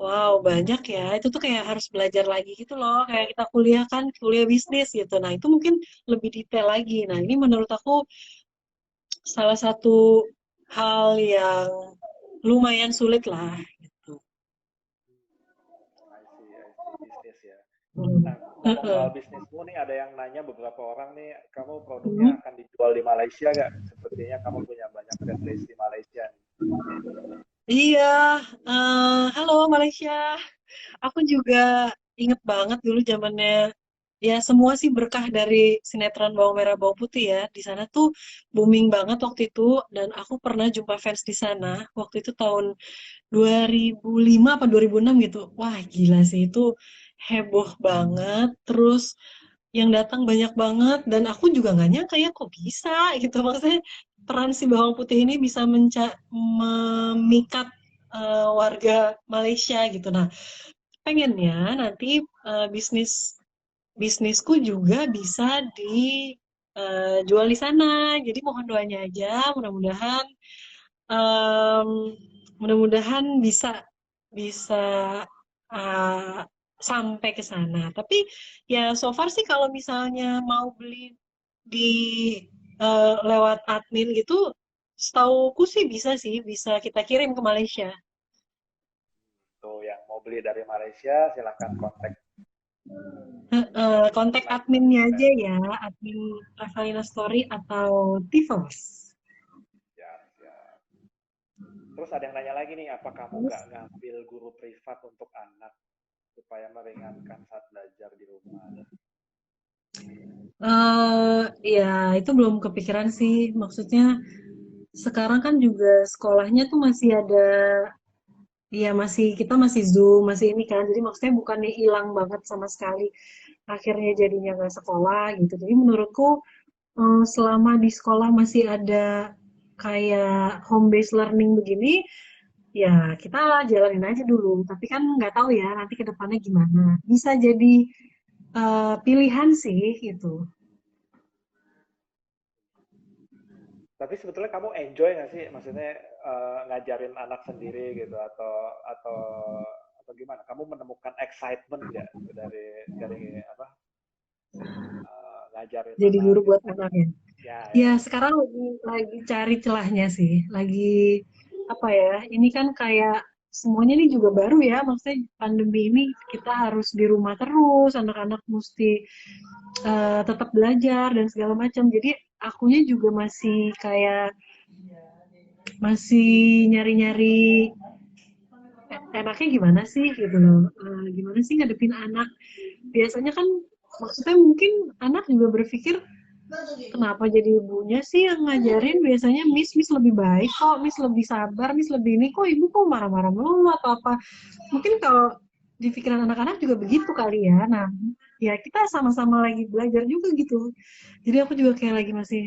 wow banyak ya, itu tuh kayak harus belajar lagi gitu loh, kayak kita kuliah kan, kuliah bisnis gitu, nah itu mungkin lebih detail lagi. Nah ini menurut aku salah satu hal yang lumayan sulit lah gitu. I see, bisnis ya. Hmm. Nah, ngomong soal Heeh. bisnismu nih, ada yang nanya beberapa orang nih, kamu produknya Hmm. akan dijual di Malaysia nggak? Sepertinya kamu punya banyak fanbase di Malaysia nih. Iya, halo Malaysia. Aku juga inget banget dulu zamannya, ya semua sih berkah dari sinetron Bawang Merah Bawang Putih ya. Di sana tuh booming banget waktu itu, dan aku pernah jumpa fans di sana. Waktu itu tahun 2005 apa 2006 gitu. Wah, gila sih itu, heboh banget. Terus yang datang banyak banget, dan aku juga nggak nyangka ya kok bisa gitu. Maksudnya peran si Bawang Putih ini bisa memikat warga Malaysia gitu. Nah, pengennya nanti bisnis bisnisku juga bisa dijual di sana. Jadi mohon doanya aja, mudah-mudahan em, mudah-mudahan bisa bisa uh, sampai ke sana. Tapi ya so far sih kalau misalnya mau beli di lewat admin gitu, setauku sih bisa sih, bisa kita kirim ke Malaysia. Tuh, yang mau beli dari Malaysia, silahkan kontak Kontak Nigel adminnya aja Defender. ya, admin Ravalina Story atau Tivos. Ya, ya. Terus ada yang nanya lagi nih, apa kamu nggak ngambil guru privat untuk anak supaya meringankan saat belajar di rumah? Ya, itu belum kepikiran sih. Maksudnya sekarang kan juga sekolahnya tuh masih ada, ya masih kita masih Zoom, masih ini kan. Jadi maksudnya bukannya hilang banget sama sekali. Akhirnya jadinya nggak sekolah gitu. Jadi menurutku selama di sekolah masih ada kayak home based learning begini, ya kita jalanin aja dulu. Tapi kan nggak tahu ya nanti ke depannya gimana. Bisa jadi pilihan sih gitu. Tapi sebetulnya kamu enjoy nggak sih, maksudnya ngajarin anak sendiri gitu, atau atau gimana? Kamu menemukan excitement nggak dari apa ngajarin Jadi anak guru buat gitu? anaknya. Ya, Ya ya. sekarang lagi cari celahnya sih. Lagi apa ya? Ini kan kayak semuanya ini juga baru ya. Maksudnya pandemi ini kita harus di rumah terus. Anak-anak mesti tetap belajar dan segala macam. Jadi akunya juga masih kayak masih nyari-nyari enaknya gimana sih gitu loh. Gimana sih ngadepin anak? Biasanya kan maksudnya mungkin anak juga berpikir kenapa jadi ibunya sih yang ngajarin, biasanya Miss lebih baik kok, Miss lebih sabar, Miss lebih ini kok ibu kok marah-marah mulu atau apa. Mungkin kalau di pikiran anak-anak juga begitu kali ya. Nah, ya kita sama-sama lagi belajar juga gitu. Jadi aku juga kayak lagi masih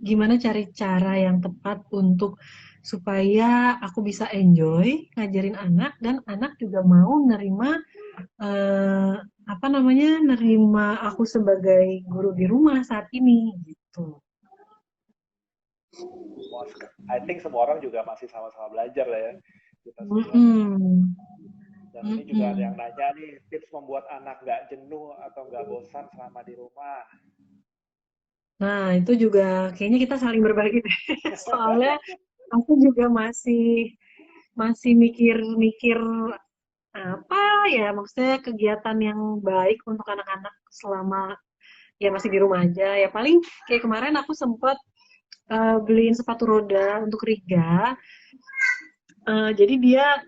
gimana cari cara yang tepat untuk supaya aku bisa enjoy ngajarin anak dan anak juga mau nerima eh, apa namanya nerima aku sebagai guru di rumah saat ini gitu. I think semua orang juga masih sama-sama belajar lah ya, kita semuanya. Mm-mm. Dan ini juga ada yang Mm-mm. nanya nih, tips membuat anak nggak jenuh atau nggak bosan selama di rumah. Nah, itu juga kayaknya kita saling berbagi deh. Soalnya aku juga masih masih mikir-mikir apa ya maksudnya kegiatan yang baik untuk anak-anak selama ya masih di rumah aja. Ya paling kayak kemarin aku sempat beliin sepatu roda untuk Riga. Jadi dia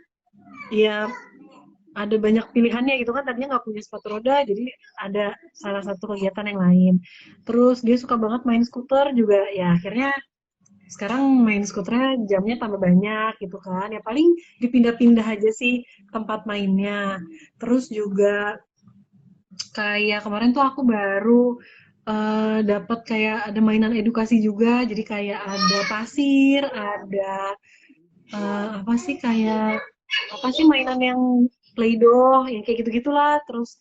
ya ada banyak pilihannya gitu kan, tadinya nggak punya sepatu roda jadi ada salah satu kegiatan yang lain. Terus dia suka banget main skuter juga, ya akhirnya sekarang main skuternya jamnya tambah banyak gitu kan, ya paling dipindah-pindah aja sih tempat mainnya. Terus juga kayak kemarin tuh aku baru dapat kayak ada mainan edukasi juga, jadi kayak ada pasir, ada apa sih kayak apa sih mainan yang Play-Doh yang kayak gitu-gitulah. Terus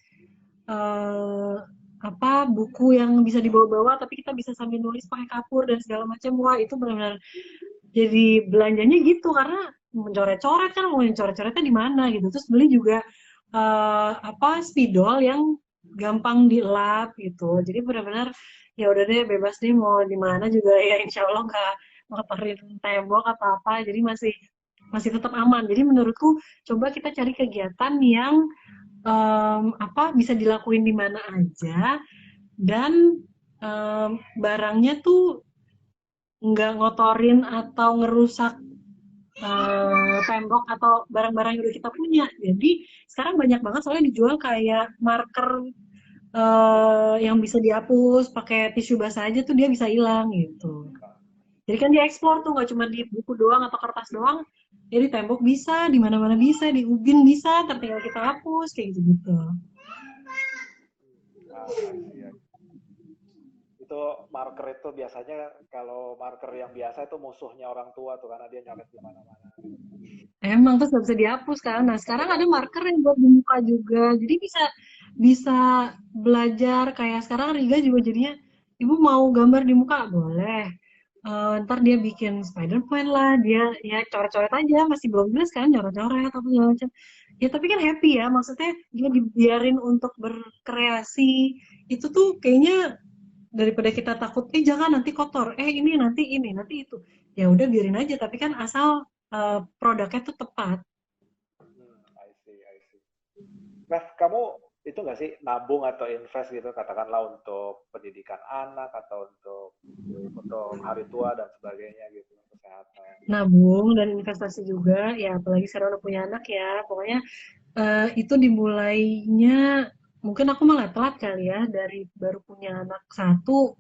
eh, apa buku yang bisa dibawa-bawa tapi kita bisa sambil nulis pakai kapur dan segala macam. Wah itu benar-benar jadi belanjanya gitu karena mencoret-coret kan, mau coret-coretnya di mana gitu. Terus beli juga apa spidol yang gampang dilap gitu. Jadi benar-benar ya udah deh bebas deh mau di mana juga ya insya Allah nggak ngotorin tembok atau apa. Jadi masih masih tetap aman. Jadi menurutku coba kita cari kegiatan yang apa bisa dilakuin di mana aja dan barangnya tuh nggak ngotorin atau ngerusak tembok atau barang-barang yang udah kita punya. Jadi sekarang banyak banget soalnya dijual kayak marker yang bisa dihapus pakai tisu basah aja tuh dia bisa hilang gitu. Jadi kan dia eksplor tuh nggak cuma di buku doang atau kertas doang, ya di tembok bisa, di mana-mana bisa, di ubin bisa, tertinggal kita hapus kayak gitu-gitu. I see, I see. Itu marker itu biasanya, kalau marker yang biasa itu musuhnya orang tua tuh, karena dia nyoret di mana-mana gitu. Emang terus nggak bisa dihapus kan. Nah Nggak bisa sekarang ada dihapus. marker yang buat di muka juga. Jadi bisa bisa belajar kayak sekarang Riga juga jadinya ibu mau gambar di muka boleh. Ntar dia bikin Spider-Man lah, dia ya coret-coret aja, masih belum jelas kan, coret-coret apa segala macam. Ya tapi kan happy ya, maksudnya dia dibiarin untuk berkreasi. Itu tuh kayaknya daripada kita takut, jangan nanti kotor, ini nanti itu. Ya udah biarin aja, tapi kan asal produknya tuh tepat. I see, I see. Nah, kamu itu nggak sih nabung atau invest gitu, katakanlah untuk pendidikan anak atau untuk hari tua dan sebagainya gitu, kesehatan. Nabung dan investasi juga, ya apalagi sekarang udah punya anak ya. Pokoknya itu dimulainya mungkin aku malah telat kali ya dari baru punya anak satu.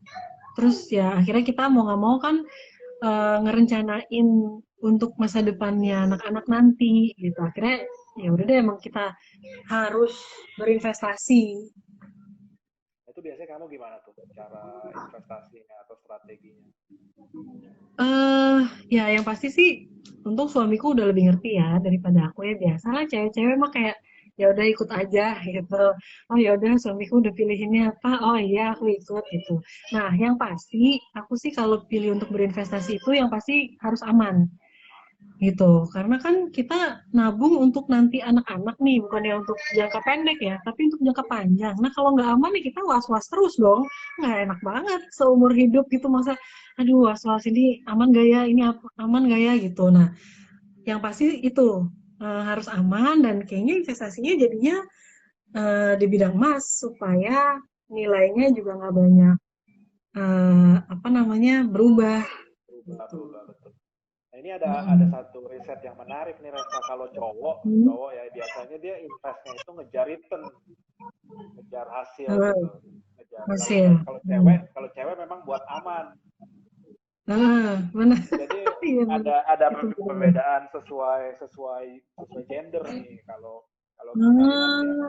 Terus ya akhirnya kita mau nggak mau kan ngerencanain untuk masa depannya anak-anak nanti gitu. Akhirnya ya udah deh emang kita harus berinvestasi. Itu biasanya kamu gimana tuh cara investasinya atau strateginya? Ya yang pasti sih untung suamiku udah lebih ngerti ya daripada aku ya. Biasalah cewek-cewek mah kayak ya udah ikut aja gitu. Oh ya udah suamiku udah pilih ini apa, oh iya aku ikut gitu. Nah yang pasti aku sih kalau pilih untuk berinvestasi itu yang pasti harus aman gitu. Karena kan kita nabung untuk nanti anak-anak nih, bukannya untuk jangka pendek ya, tapi untuk jangka panjang. Nah kalau nggak aman nih kita was-was terus dong, nggak enak banget seumur hidup gitu masa, aduh was-was ini aman gak ya, ini aman gak ya gitu. Nah yang pasti itu harus aman dan kayaknya investasinya jadinya di bidang emas supaya nilainya juga nggak banyak apa namanya berubah Berubah, gitu. berubah betul. Nah, ini ada Mm-mm. satu riset yang menarik nih Reva. Kalau cowok, Hmm. cowok ya biasanya dia investnya itu ngejar return, ngejar hasil Ah, gitu. Ngejar. hasil. Kalau Hmm. kalau cewek memang buat aman. Benar. Jadi Iya, benar. ada Itu benar. perbedaan sesuai gender nih kalau kalau kita lihat ya.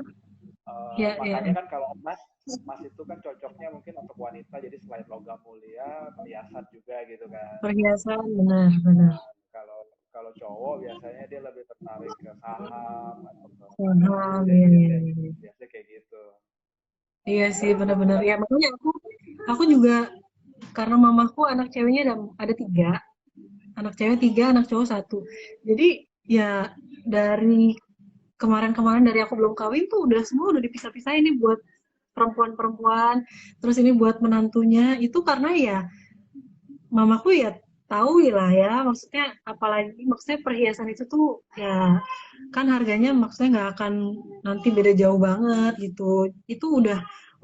Ah, ya, ya, Makanya ya. kan kalau emas emas itu kan cocoknya mungkin untuk wanita jadi selain logam mulia perhiasan juga gitu kan. Perhiasan, benar, benar. Nah, kalau kalau cowok biasanya dia lebih tertarik ke saham atau ke real Paham, estate ya, ya, biasanya ya. biasanya kayak gitu. Iya sih, Terus benar-benar. Ya, makanya aku juga, karena mamaku anak ceweknya ada tiga, anak cewek tiga, anak cowok satu. Jadi, ya dari kemarin-kemarin dari aku belum kawin tuh udah semua udah dipisah-pisahin nih buat perempuan-perempuan, terus ini buat menantunya, itu karena ya mamaku ya tahu lah ya, maksudnya apalagi maksudnya perhiasan itu tuh ya kan harganya maksudnya nggak akan nanti beda jauh banget gitu. Itu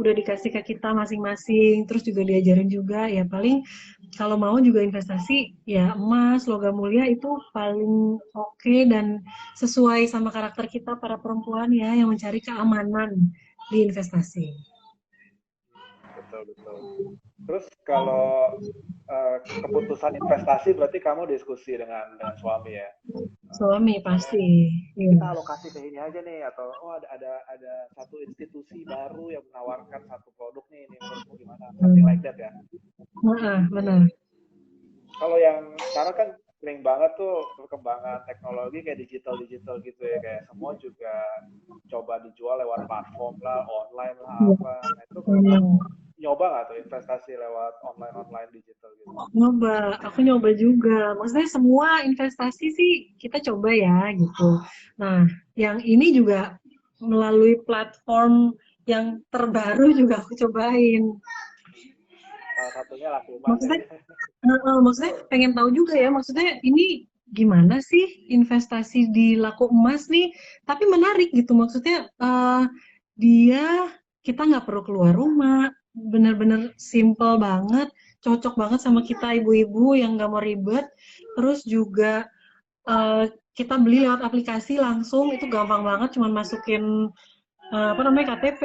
udah dikasih ke kita masing-masing, terus juga diajarin juga ya paling kalau mau juga investasi ya emas, logam mulia itu paling oke dan sesuai sama karakter kita para perempuan ya yang mencari keamanan di investasi. betul betul. Terus kalau keputusan investasi berarti kamu diskusi dengan suami ya. Suami Misalnya pasti, iya. kita alokasi ke ini aja nih atau oh ada satu institusi baru yang menawarkan satu produk nih ini menurutmu gimana? Something like Hmm. that ya. Heeh, benar. Kalau yang sekarang kan sering banget tuh perkembangan teknologi kayak digital gitu ya kayak semua juga coba dijual lewat platform lah, online lah Iya. apa. Nah itu kalau kamu Hmm. nyoba nggak tuh investasi lewat online digital gitu? Nyoba, aku nyoba juga. Maksudnya semua investasi sih kita coba ya gitu. Nah, yang ini juga melalui platform yang terbaru juga aku cobain. Salah satunya laku emas ya. Maksudnya, maksudnya pengen tahu juga ya. Maksudnya ini gimana sih investasi di laku emas nih? Tapi menarik gitu. Maksudnya dia kita nggak perlu keluar rumah, bener-bener simple banget, cocok banget sama kita ibu-ibu yang nggak mau ribet. Terus juga kita beli lewat aplikasi langsung itu gampang banget, cuman masukin apa namanya KTP,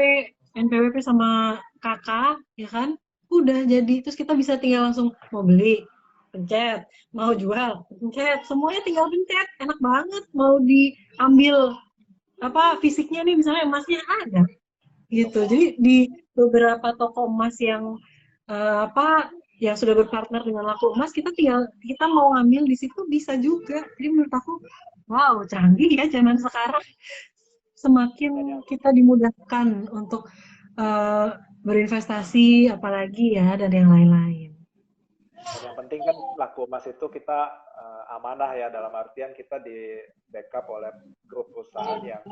NPWP sama kakak, ya kan? Udah jadi. Terus kita bisa tinggal langsung mau beli, pencet, mau jual, pencet, semuanya tinggal pencet, enak banget. Mau diambil apa fisiknya nih misalnya emasnya ada gitu. Jadi di beberapa toko emas yang apa yang sudah berpartner dengan laku emas kita mau ngambil di situ bisa juga. Jadi menurut aku wow canggih ya zaman sekarang Dan semakin yang kita dimudahkan untuk eh, berinvestasi apalagi ya dan yang lain-lain. dan yang penting kan laku emas itu kita amanah ya dalam artian kita di backup oleh grup perusahaan yang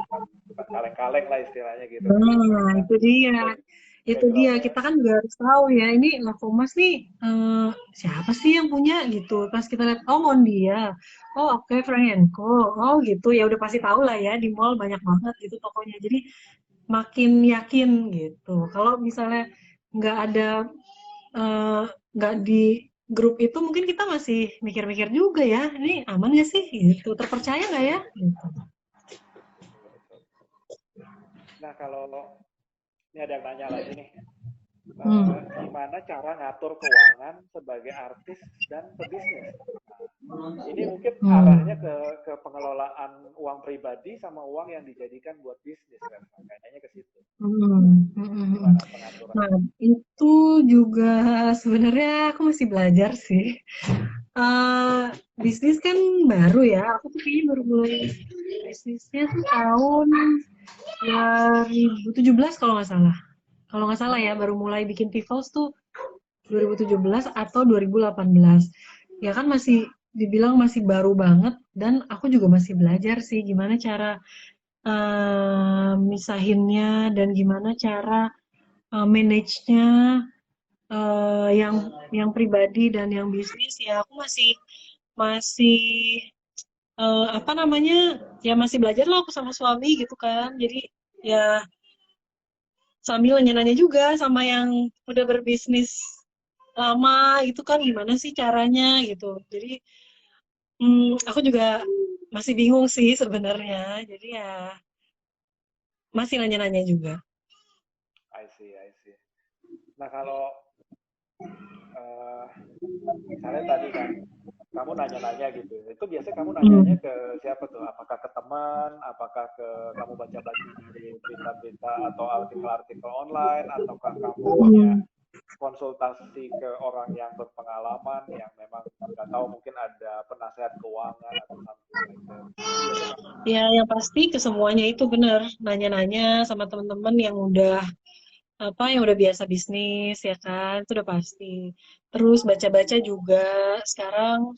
bukan kaleng-kaleng lah istilahnya gitu kan. Nah, Punya itu dia. back, Itu dia. background ya. Kita kan juga harus tahu ya, ini Lakomas nih siapa sih yang punya gitu. Pas kita lihat, oh Mondia, oh oke Frank and Co. Oh gitu, ya udah pasti tahu lah ya di mall banyak banget gitu tokonya. Jadi makin yakin gitu. Kalau misalnya nggak ada eh, nggak di grup itu mungkin kita masih mikir-mikir juga ya, ini aman nggak sih gitu, terpercaya nggak ya? Gitu. Betul, betul. Nah kalau ini ada yang nanya lagi nih, gimana cara ngatur keuangan sebagai artis dan pebisnis? Ini mungkin Hmm. arahnya ke pengelolaan uang pribadi sama uang yang dijadikan buat bisnis kan, kayaknya ke situ. Hmm, hmm, hmm, hmm. Gimana pengaturan? Nah, itu juga sebenarnya aku masih belajar sih. Bisnis kan baru ya. Aku tuh kayaknya baru mulai bisnisnya tuh tahun 2017 kalau nggak salah. Kalau nggak salah ya, baru mulai bikin Tivos tuh 2017 atau 2018. Ya kan masih dibilang masih baru banget dan aku juga masih belajar sih gimana cara misahinnya dan gimana cara manage-nya yang pribadi dan yang bisnis ya aku masih masih apa namanya ya masih belajar lah aku sama suami gitu kan jadi ya sambil nanya-nanya juga sama yang udah berbisnis lama itu kan gimana sih caranya gitu jadi aku juga masih bingung sih sebenarnya jadi ya masih nanya-nanya juga. I see, I see. Nah, kalau eh, misalnya tadi kan kamu nanya-nanya gitu, itu biasanya kamu nanyanya Hmm. ke siapa tuh? Apakah ke teman, apakah ke kamu baca-baca dari berita-berita atau artikel-artikel online, ataukah kamu punya Hmm. konsultasi ke orang yang berpengalaman yang memang nggak tahu mungkin ada penasehat keuangan atau something like that. Itu biasanya kamu Ya, yang pasti ke semuanya itu bener nanya-nanya sama teman-teman yang udah biasa bisnis ya kan, itu udah pasti. Terus baca-baca juga sekarang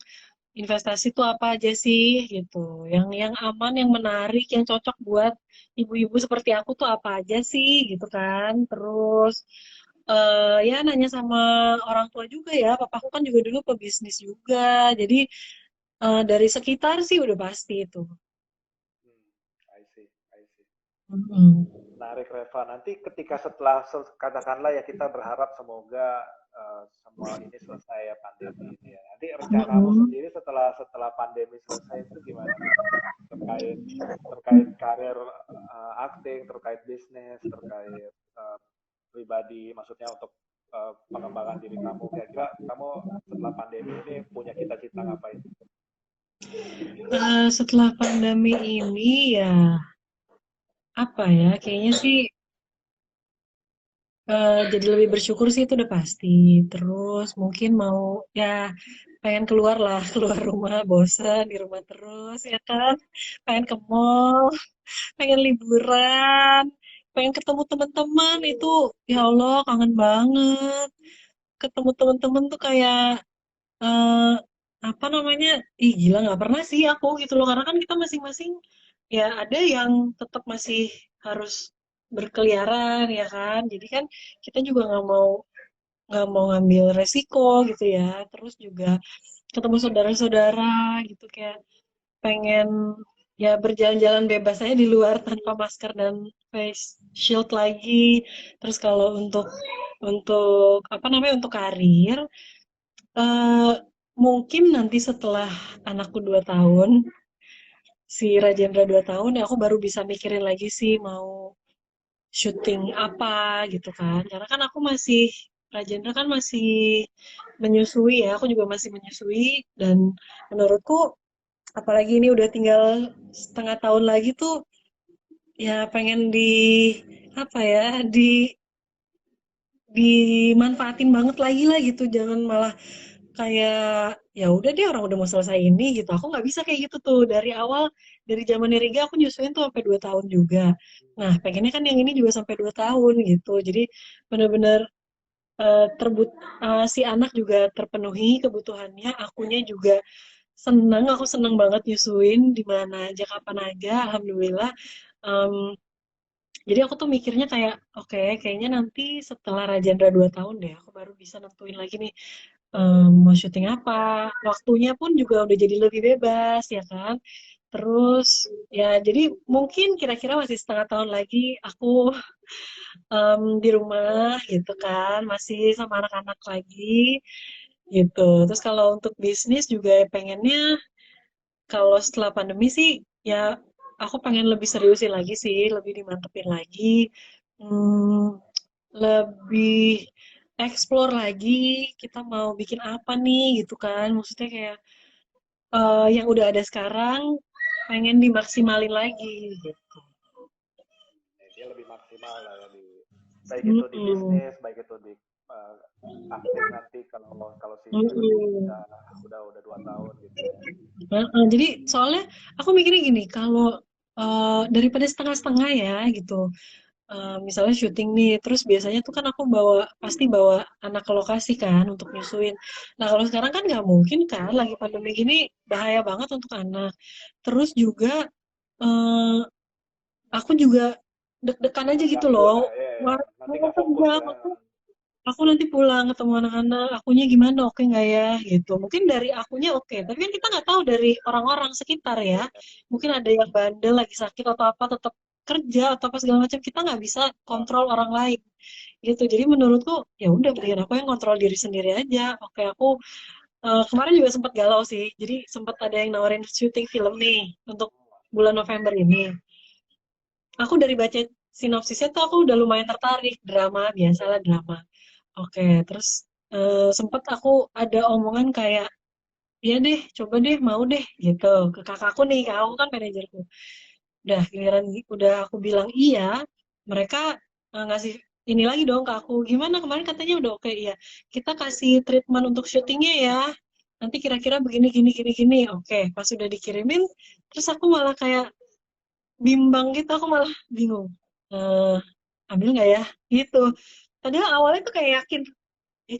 investasi itu apa aja sih gitu. Yang aman, yang menarik, yang cocok buat ibu-ibu seperti aku tuh apa aja sih gitu kan. Terus ya nanya sama orang tua juga ya. Papaku kan juga dulu pebisnis juga. Jadi dari sekitar sih udah pasti itu. hmm, I see, I see. Mm-mm. Menarik Reva. Nanti ketika setelah katakanlah ya kita berharap semoga semua ini selesai ya pandemi ini ya. Nanti rencanamu Mm-mm. sendiri setelah setelah pandemi selesai itu gimana? Terkait terkait karir acting, terkait bisnis, terkait pribadi, maksudnya untuk pengembangan diri kamu. Kira-kira kamu setelah pandemi ini punya cita-cita ngapain? Setelah pandemi ini ya apa ya kayaknya sih jadi lebih bersyukur sih itu udah pasti. Terus mungkin mau ya pengen keluar lah keluar rumah bosan di rumah terus ya kan pengen ke mall pengen liburan pengen ketemu teman-teman itu ya Allah kangen banget ketemu teman-teman tuh kayak eh apa namanya ih gila nggak pernah sih aku gitu loh karena kan kita masing-masing ya ada yang tetap masih harus berkeliaran ya kan jadi kan kita juga nggak mau ngambil resiko gitu ya terus juga ketemu saudara-saudara gitu kayak pengen ya berjalan-jalan bebas aja di luar tanpa masker dan face shield lagi terus kalau untuk apa namanya untuk karir eh mungkin nanti setelah anakku 2 tahun, si Rajendra 2 tahun, ya aku baru bisa mikirin lagi sih mau syuting apa gitu kan. Karena kan aku masih, Rajendra kan masih menyusui ya, aku juga masih menyusui. Dan menurutku, apalagi ini udah tinggal setengah tahun lagi tuh, ya pengen apa ya, dimanfaatin banget lagi lah gitu. Jangan malah kayak ya udah deh orang udah mau selesai ini gitu aku nggak bisa kayak gitu tuh dari awal dari zaman Riga aku nyusuin tuh sampai 2 tahun juga nah pengennya kan yang ini juga sampai 2 tahun gitu jadi benar-benar si anak juga terpenuhi kebutuhannya akunya juga aku seneng banget nyusuin di mana aja kapan aja alhamdulillah. Em, jadi aku tuh mikirnya kayak oke, kayaknya nanti setelah Rajendra 2 tahun deh aku baru bisa nentuin lagi nih mau syuting apa. Waktunya pun juga udah jadi lebih bebas, ya kan? Terus, ya jadi mungkin kira-kira masih setengah tahun lagi aku di rumah gitu kan, masih sama anak-anak lagi gitu. Terus kalau untuk bisnis juga pengennya kalau setelah pandemi sih ya aku pengen lebih seriusin lagi sih, lebih dimantepin lagi. Hmm, lebih explore lagi kita mau bikin apa nih gitu kan maksudnya kayak yang udah ada sekarang pengen dimaksimalin lagi gitu. Dia lebih maksimal lah ya di baik itu di Mm-mm. bisnis, baik itu di uh, acting nanti kalau kalau si Rajendra Mm-mm. udah 2 tahun gitu ya. Jadi soalnya aku mikirnya gini, kalau daripada setengah-setengah ya gitu. Misalnya syuting nih, terus biasanya tuh kan aku pasti bawa anak ke lokasi kan untuk nyusuin. Nah kalau sekarang kan nggak mungkin kan, lagi pandemi gini bahaya banget untuk anak. Terus juga eh, aku juga deg-degan aja gitu Ganggu loh. lah ya, ya. Wah, Nanti nggak fokus tegang. ya. Aku nanti pulang ketemu anak-anak, akunya gimana, oke nggak ya, gitu. Mungkin dari akunya oke, tapi kan kita nggak tahu dari orang-orang sekitar ya. Mungkin ada yang bandel, lagi sakit atau apa, tetap kerja atau apa segala macam. Kita nggak bisa kontrol orang lain, gitu. Jadi menurutku, ya udah, mendingan aku yang kontrol diri sendiri aja. Oke, aku kemarin juga sempat galau sih. Jadi sempat ada yang nawarin syuting film nih untuk bulan November ini. Aku dari baca sinopsisnya tuh aku udah lumayan tertarik, drama, biasalah drama. Oke, terus sempet aku ada omongan kayak, ya deh, coba deh, mau deh, gitu. Ke kakakku nih, kakakku kan manajerku. Udah, giliran udah aku bilang iya, mereka ngasih ini lagi dong ke aku. Gimana kemarin katanya udah oke, iya. Kita kasih treatment untuk syutingnya ya. Nanti kira-kira begini, gini, gini, gini. Oke, pas udah dikirimin, terus aku malah kayak bimbang gitu, aku malah bingung. Eh, ambil nggak ya? Gitu. Padahal awalnya tuh kayak yakin,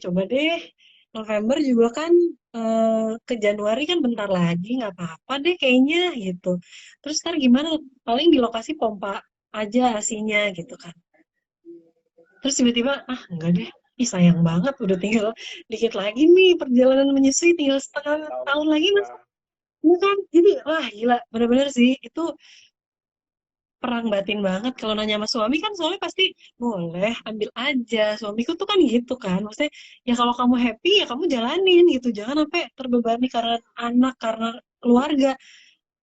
coba deh. November juga kan ke Januari kan bentar lagi, nggak apa-apa deh kayaknya gitu. Terus ntar gimana? Paling di lokasi pompa aja asinya gitu kan. Terus tiba-tiba, enggak deh. Ih sayang banget, udah tinggal dikit lagi nih perjalanan menyusui, tinggal setengah Tahun tahun lagi mas. ya. Iya kan? Jadi, wah gila, bener-bener sih. Itu perang batin banget kalau nanya sama suami kan soalnya pasti boleh ambil aja suamiku tuh kan gitu kan maksudnya ya kalau kamu happy ya kamu jalanin gitu jangan sampai terbebani karena anak karena keluarga.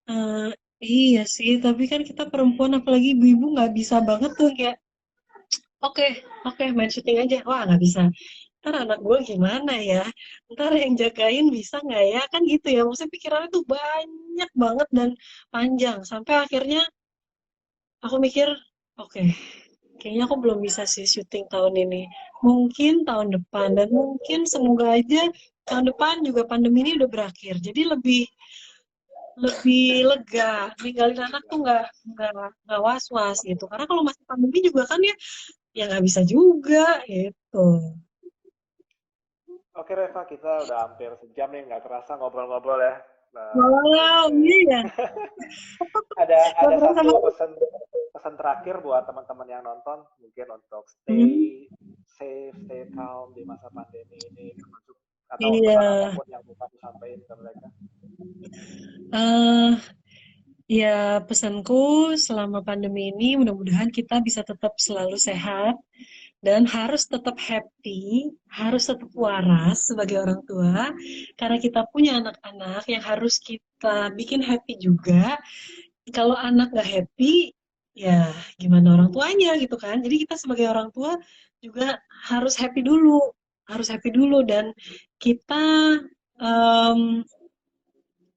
Eh, iya sih tapi kan kita perempuan apalagi ibu-ibu nggak bisa banget tuh kayak oke oke main syuting aja wah nggak bisa ntar anak gue gimana ya ntar yang jagain bisa nggak ya kan gitu ya maksudnya pikirannya tuh banyak banget dan panjang sampai akhirnya aku mikir oke, kayaknya aku belum bisa sih syuting tahun ini. Mungkin tahun depan dan mungkin semoga aja tahun depan juga pandemi ini udah berakhir. Jadi lebih lebih lega. Ninggalin anak tuh nggak was-was gitu. Karena kalau masih pandemi juga kan ya nggak bisa juga gitu. Oke Reva, kita udah hampir sejam nih, nggak terasa ngobrol-ngobrol ya. Wow, Oke. iya ya. Gak Ada terasa satu banget. pesan pesan terakhir buat teman-teman yang nonton, mungkin untuk Hmm, stay safe, stay calm di masa pandemi ini, termasuk atau iya. pesan apapun yang mau kamu sampaikan ke mereka. eh Ya, pesanku selama pandemi ini mudah-mudahan kita bisa tetap selalu sehat dan harus tetap happy, harus tetap waras sebagai orang tua, karena kita punya anak-anak yang harus kita bikin happy juga. Kalau anak nggak happy, ya gimana orang tuanya gitu kan. Jadi kita sebagai orang tua juga harus happy dulu dan kita em,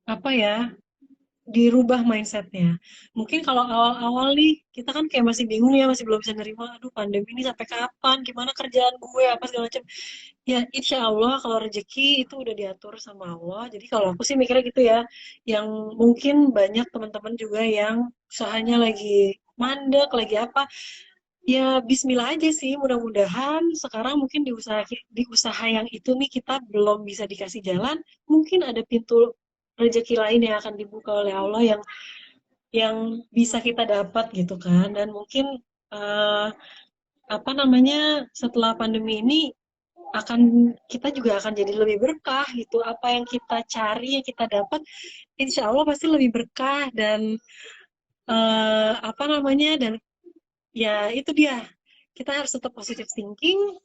apa ya? Dirubah mindsetnya. Mungkin kalau awal-awal nih, kita kan kayak masih bingung ya, masih belum bisa nerima, aduh pandemi ini sampai kapan, gimana kerjaan gue, apa segala macam. Ya insya Allah kalau rezeki itu udah diatur sama Allah. Jadi kalau aku sih mikirnya gitu ya, yang mungkin banyak teman-teman juga yang usahanya lagi mandek, lagi apa, ya Bismillah aja sih. Mudah-mudahan sekarang mungkin di usaha yang itu nih kita belum bisa dikasih jalan, mungkin ada pintu rezeki lain yang akan dibuka oleh Allah yang bisa kita dapat gitu kan dan mungkin eh, apa namanya setelah pandemi ini kita juga akan jadi lebih berkah gitu apa yang kita cari yang kita dapat insya Allah pasti lebih berkah dan apa namanya dan ya itu dia kita harus tetap positive thinking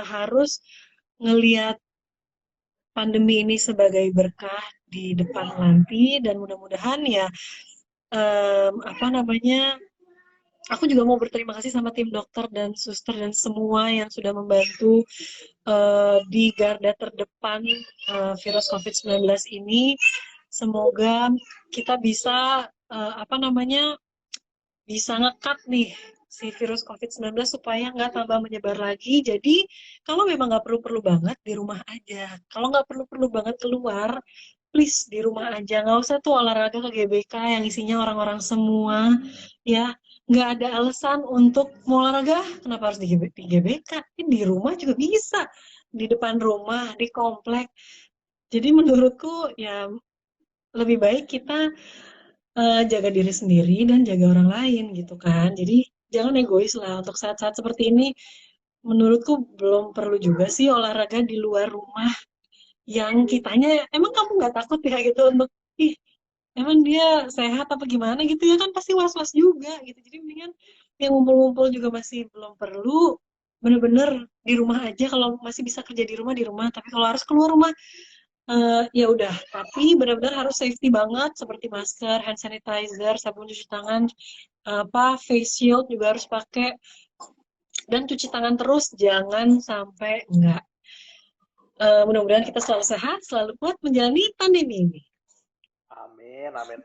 harus ngelihat pandemi ini sebagai berkah di depan nanti dan mudah-mudahan ya apa namanya aku juga mau berterima kasih sama tim dokter dan suster dan semua yang sudah membantu di garda terdepan virus COVID-19 ini. Semoga kita bisa apa namanya bisa ngekat nih si virus COVID-19 supaya nggak tambah menyebar lagi. Jadi kalau memang nggak perlu-perlu banget di rumah aja. Kalau nggak perlu-perlu banget keluar, please di rumah aja, nggak usah tuh olahraga ke GBK yang isinya orang-orang semua, ya nggak ada alasan untuk mau olahraga, kenapa harus di GBK? Di rumah juga bisa, di depan rumah, di komplek. Jadi menurutku ya lebih baik kita jaga diri sendiri dan jaga orang lain gitu kan. Jadi jangan egois lah untuk saat-saat seperti ini. Menurutku belum perlu juga sih olahraga di luar rumah yang kitanya emang kamu nggak takut ya gitu untuk ih emang dia sehat apa gimana gitu ya kan pasti was-was juga gitu. Jadi mendingan yang ngumpul-ngumpul juga masih belum perlu. Bener-bener di rumah aja kalau masih bisa kerja di rumah. Tapi kalau harus keluar rumah ya udah, tapi benar-benar harus safety banget seperti masker, hand sanitizer, sabun cuci tangan, apa face shield juga harus pakai dan cuci tangan terus, jangan sampai enggak. Mudah-mudahan kita selalu sehat, selalu kuat menjalani pandemi ini. Amin, amin.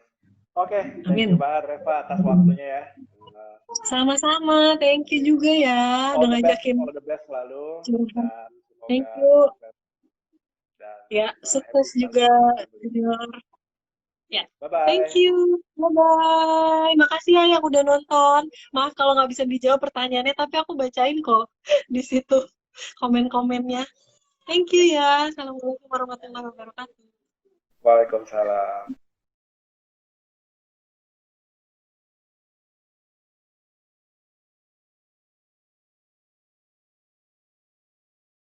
Oke, thank you Amin. banget Reva atas waktunya ya. Sama-sama, thank you juga ya udah ngajakin All the best selalu curhat. dan Thank semoga you. sukses dan Ya, happy sukses juga. selalu di Bali. Junior. Ya, Bye thank bye. you. Bye-bye. Makasih ya yang udah nonton. Maaf kalau nggak bisa dijawab pertanyaannya, tapi aku bacain kok di situ komen-komennya. Thank you ya. Assalamualaikum warahmatullahi wabarakatuh. Waalaikumsalam.